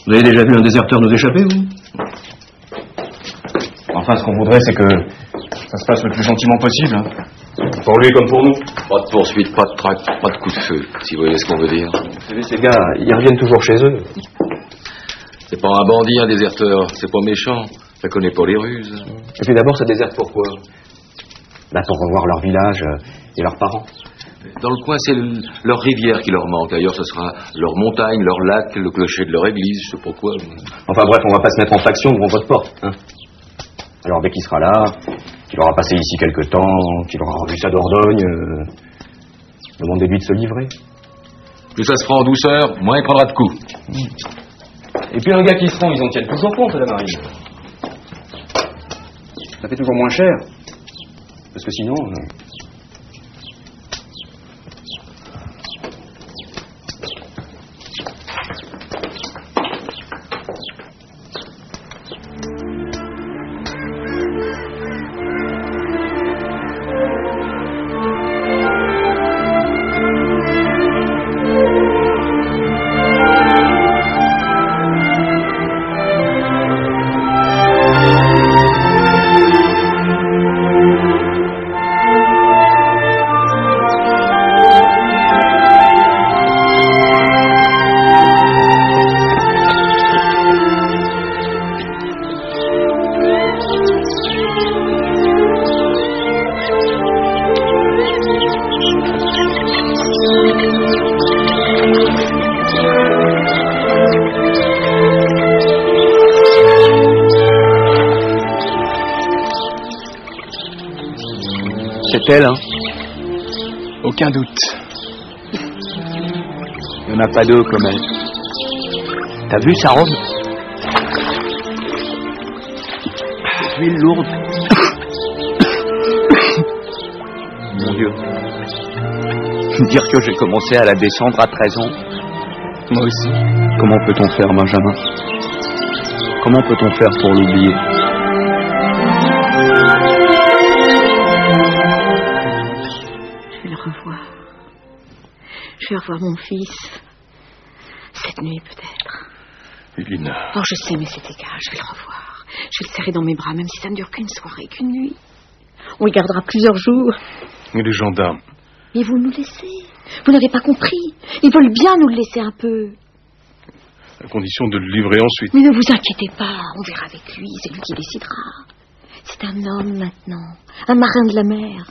Vous avez déjà vu un déserteur nous échapper, vous? Enfin, ce qu'on voudrait, c'est que ça se passe le plus gentiment possible. Hein. Pour lui comme pour nous. Pas de poursuite, pas de traque, pas de coup de feu, si vous voyez ce qu'on veut dire. Vous savez, ces gars, ils reviennent toujours chez eux. C'est pas un bandit, un déserteur. C'est pas méchant. Ça connaît pas les ruses. Et puis d'abord, ça déserte pourquoi? Pour revoir leur village et leurs parents. Dans le coin, c'est leur rivière qui leur manque. Ailleurs, ce sera leur montagne, leur lac, le clocher de leur église, je sais pas quoi. Enfin bref, on va pas se mettre en faction devant votre porte. Hein. Alors dès qu'il sera là, qu'il aura passé ici quelque temps, qu'il aura revu sa Dordogne, demandez-lui de se livrer. Plus ça se fera en douceur, moins il prendra de coups. Et puis un gars qui se rend, ils en tiennent toujours compte, la marine. Ça fait toujours moins cher. Parce que sinon... C'est elle, hein? Aucun doute. Il n'y en a pas deux comme elle. T'as vu sa robe? Huile lourde. Mon Dieu. Dire que j'ai commencé à la descendre à 13 ans. Moi aussi. Comment peut-on faire, Benjamin? Comment peut-on faire pour l'oublier? Je vais revoir mon fils. Cette nuit, peut-être. Elina. Oh, je sais, mais c'est égal. Je vais le revoir. Je vais le serrer dans mes bras, même si ça ne dure qu'une soirée, qu'une nuit. On le gardera plusieurs jours. Et les gendarmes? Mais vous nous laissez. Vous n'avez pas compris. Ils veulent bien nous le laisser un peu. À condition de le livrer ensuite. Mais ne vous inquiétez pas. On verra avec lui. C'est lui qui décidera. C'est un homme maintenant. Un marin de la mer.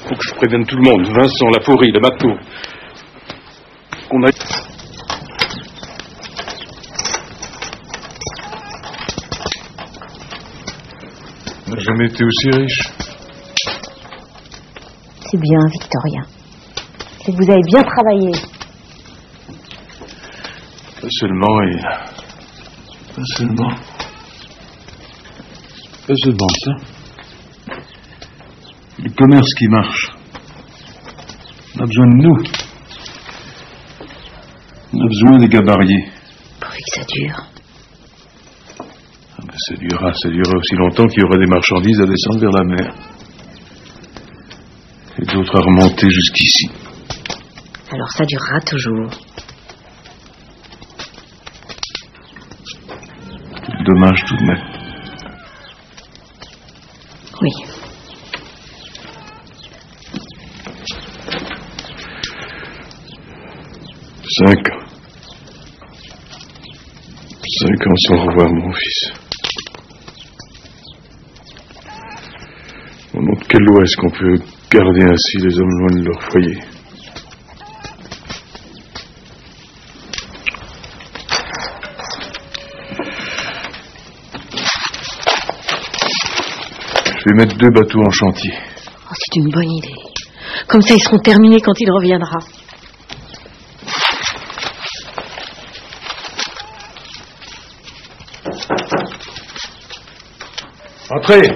Faut que je prévienne tout le monde. Vincent, la Faurie, le matelot. On a... On n'a jamais été aussi riche. C'est bien, Victoria. C'est que vous avez bien travaillé. Pas seulement, et... Pas seulement. Pas seulement ça. Le commerce qui marche. On a besoin de nous. On a besoin des gabariers. Pourvu que ça dure. Ah ben ça durera aussi longtemps qu'il y aura des marchandises à descendre vers la mer. Et d'autres à remonter jusqu'ici. Alors ça durera toujours. Dommage tout de même. Oui. Cinq ans sans revoir mon fils. Au nom de quelle loi est-ce qu'on peut garder ainsi les hommes loin de leur foyer? Je vais mettre 2 bateaux en chantier. Oh, c'est une bonne idée. Comme ça, ils seront terminés quand il reviendra. Entrez!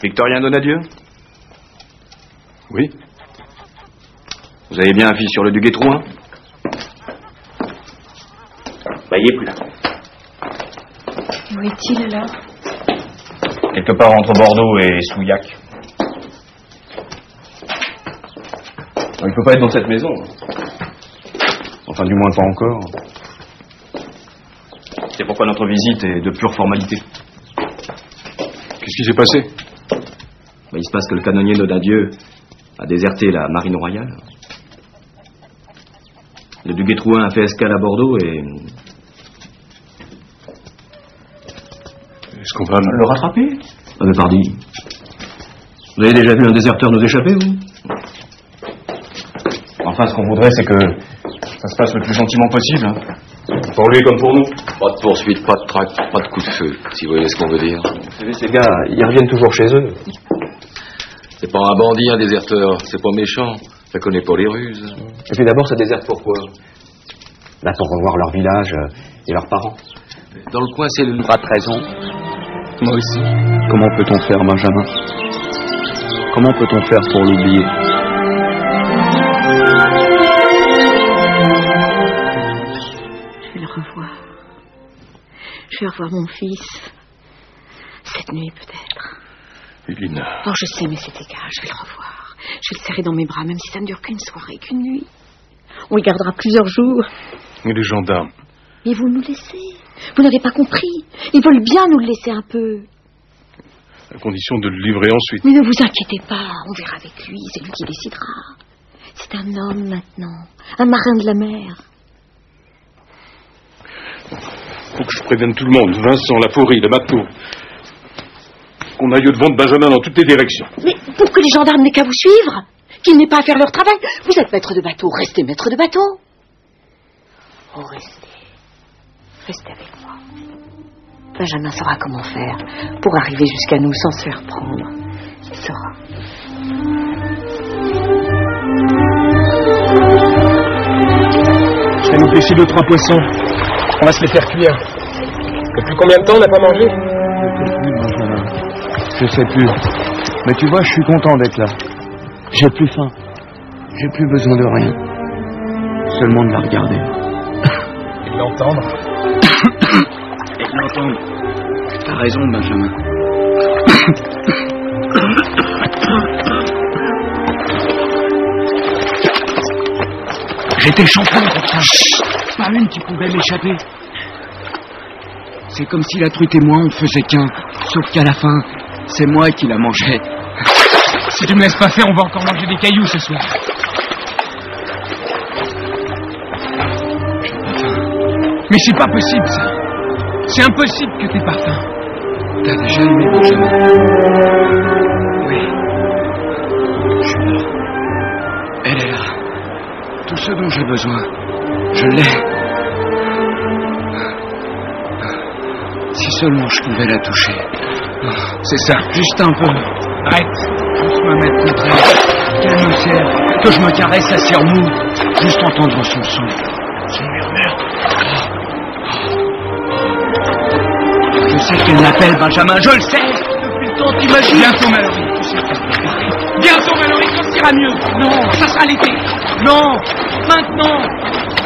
Victorien Donadieu? Oui. Vous avez bien un fils sur le Duguay-Trouin? Bah, il est plus là. Où est-il alors? Quelque part entre Bordeaux et Souillac. Il peut pas être dans cette maison. Enfin, du moins pas encore. C'est pourquoi notre visite est de pure formalité. Qu'est-ce qui s'est passé? Il se passe que le canonnier Donadieu a déserté la marine royale. Le Duguay-Trouin a fait escale à Bordeaux et... Est-ce qu'on va le rattraper? Ah, mais pardi. Vous avez déjà vu un déserteur nous échapper, vous? Enfin, ce qu'on voudrait, c'est que ça se passe le plus gentiment possible. Hein. Pour lui comme pour nous. Pas de poursuite, pas de traque, pas de coup de feu, si vous voyez ce qu'on veut dire. Vous savez, ces gars, ils reviennent toujours chez eux. C'est pas un bandit, un déserteur. C'est pas méchant. Ça connaît pas les ruses. Et puis d'abord, ça déserte pourquoi? Là, pour revoir leur village et leurs parents. Dans le coin, c'est le... Pas de raison. Moi aussi. Comment peut-on faire, Benjamin? Comment peut-on faire pour l'oublier? Je vais le revoir. Je vais revoir mon fils. Cette nuit, peut-être. Elina. Oh, je sais, mais c'est égal. Je vais le revoir. Je vais le serrer dans mes bras, même si ça ne dure qu'une soirée, qu'une nuit. On le gardera plusieurs jours. Et les gendarmes? Mais vous nous laissez. Vous n'avez pas compris. Ils veulent bien nous le laisser un peu. À condition de le livrer ensuite. Mais ne vous inquiétez pas. On verra avec lui. C'est lui qui décidera. C'est un homme maintenant. Un marin de la mer. Faut que je prévienne tout le monde. Vincent, la Faurie, le matelot. Qu'on aille au-devant de Benjamin dans toutes les directions. Mais pour que les gendarmes n'aient qu'à vous suivre, qu'ils n'aient pas à faire leur travail. Vous êtes maître de bateau, restez maître de bateau. Oh, restez. Restez avec moi. Benjamin saura comment faire pour arriver jusqu'à nous sans se faire prendre. Il saura. Je vais nous pêcher 2-3 poissons. On va se les faire cuire. Depuis combien de temps on n'a pas mangé? Je sais plus. Mais tu vois, je suis content d'être là. J'ai plus faim. J'ai plus besoin de rien. Seulement de la regarder. Et de l'entendre. Et de l'entendre. T'as raison, Benjamin. J'étais champion pour ça. Pas une qui pouvait m'échapper. C'est comme si la truite et moi, on ne faisait qu'un. Sauf qu'à la fin, c'est moi qui la mangeais. Si tu me laisses pas faire, on va encore manger des cailloux ce soir. Mais c'est pas possible, ça. C'est impossible que t'aies pas faim. T'as déjà aimé Benjamin? Oui. Je suis là. Elle est là. Tout ce dont j'ai besoin, je l'ai. Si seulement je pouvais la toucher. C'est ça, juste un peu. Arrête. Juste me mettre contre elle. Qu'elle me serre. Que je me caresse la serre mou. Juste entendre son son. Son murmure. Je sais qu'elle m'appelle Benjamin, je le sais. Depuis le temps, t'imagines. Bientôt, Mallory. Tu sais que bientôt, Mallory, quand ça ira mieux. Non, ça sera l'été. Non, maintenant.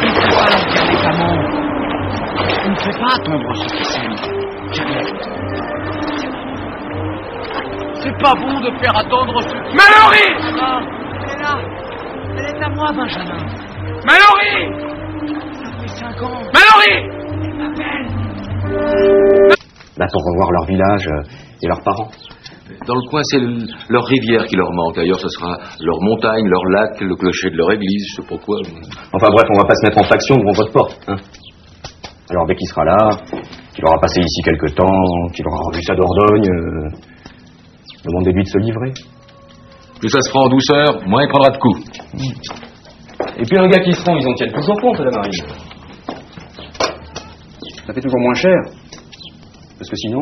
On ne fait pas l'empire des amants. On ne fait pas attendre ceux qui s'aiment. Jamais. C'est pas bon de faire attendre ceux qui... Mallory! Elle est là. Elle est à moi, Benjamin. Mallory! Ça fait 5 ans. Mallory! Elle m'appelle. Là, pour revoir leur village et leurs parents. Dans le coin, c'est leur rivière qui leur manque. Ailleurs, ce sera leur montagne, leur lac, le clocher de leur église, je sais pas quoi. Enfin bref, on va pas se mettre en faction devant votre porte. Hein. Alors dès qu'il sera là, qu'il aura passé ici quelque temps, qu'il aura revu sa Dordogne, demandez-lui de se livrer. Plus ça se fera en douceur, moins il prendra de coups. Et puis un gars qui se rend, ils en tiennent toujours compte à la marine. Ça fait toujours moins cher. Parce que sinon...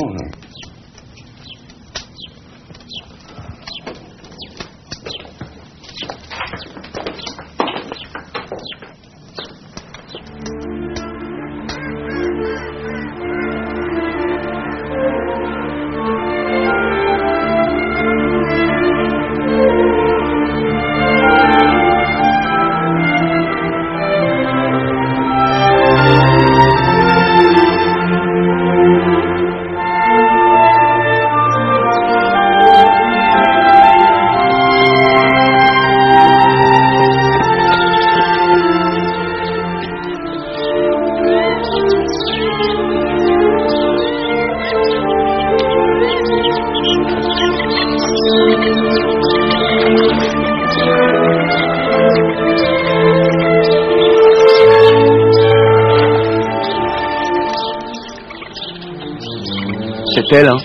C'est elle, hein?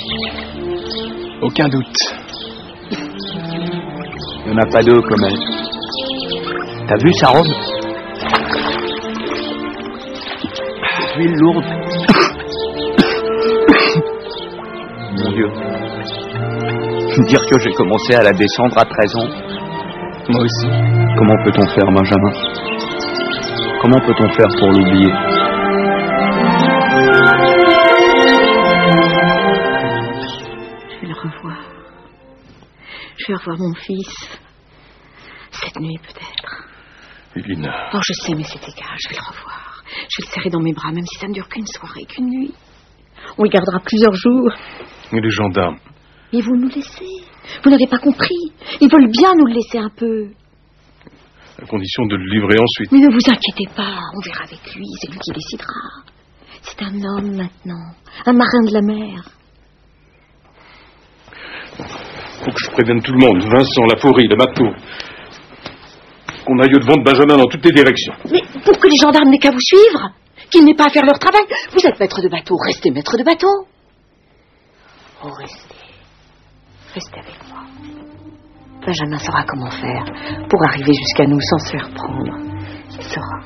Aucun doute. Il n'y en a pas deux comme elle. T'as vu sa robe? Cette huile lourde. Mon Dieu. Dire que j'ai commencé à la descendre à 13 ans. Moi aussi. Comment peut-on faire, Benjamin? Comment peut-on faire pour l'oublier? Je vais le revoir. Je vais revoir mon fils. Cette nuit, peut-être. Elina. Oh, je sais, mais c'est égal. Je vais le revoir. Je vais le serrer dans mes bras, même si ça ne dure qu'une soirée, qu'une nuit. On le gardera plusieurs jours. Et les gendarmes? Mais vous nous laissez. Vous n'avez pas compris. Ils veulent bien nous le laisser un peu. À condition de le livrer ensuite. Mais ne vous inquiétez pas. On verra avec lui. C'est lui qui décidera. C'est un homme maintenant. Un marin de la mer. Faut que je prévienne tout le monde. Vincent, la Faurie, le Matou. Qu'on aille au-devant de Benjamin dans toutes les directions. Mais pour que les gendarmes n'aient qu'à vous suivre, qu'ils n'aient pas à faire leur travail. Vous êtes maître de bateau, restez maître de bateau. Oh, restez. Restez avec moi. Benjamin saura comment faire pour arriver jusqu'à nous sans se faire prendre. Il saura.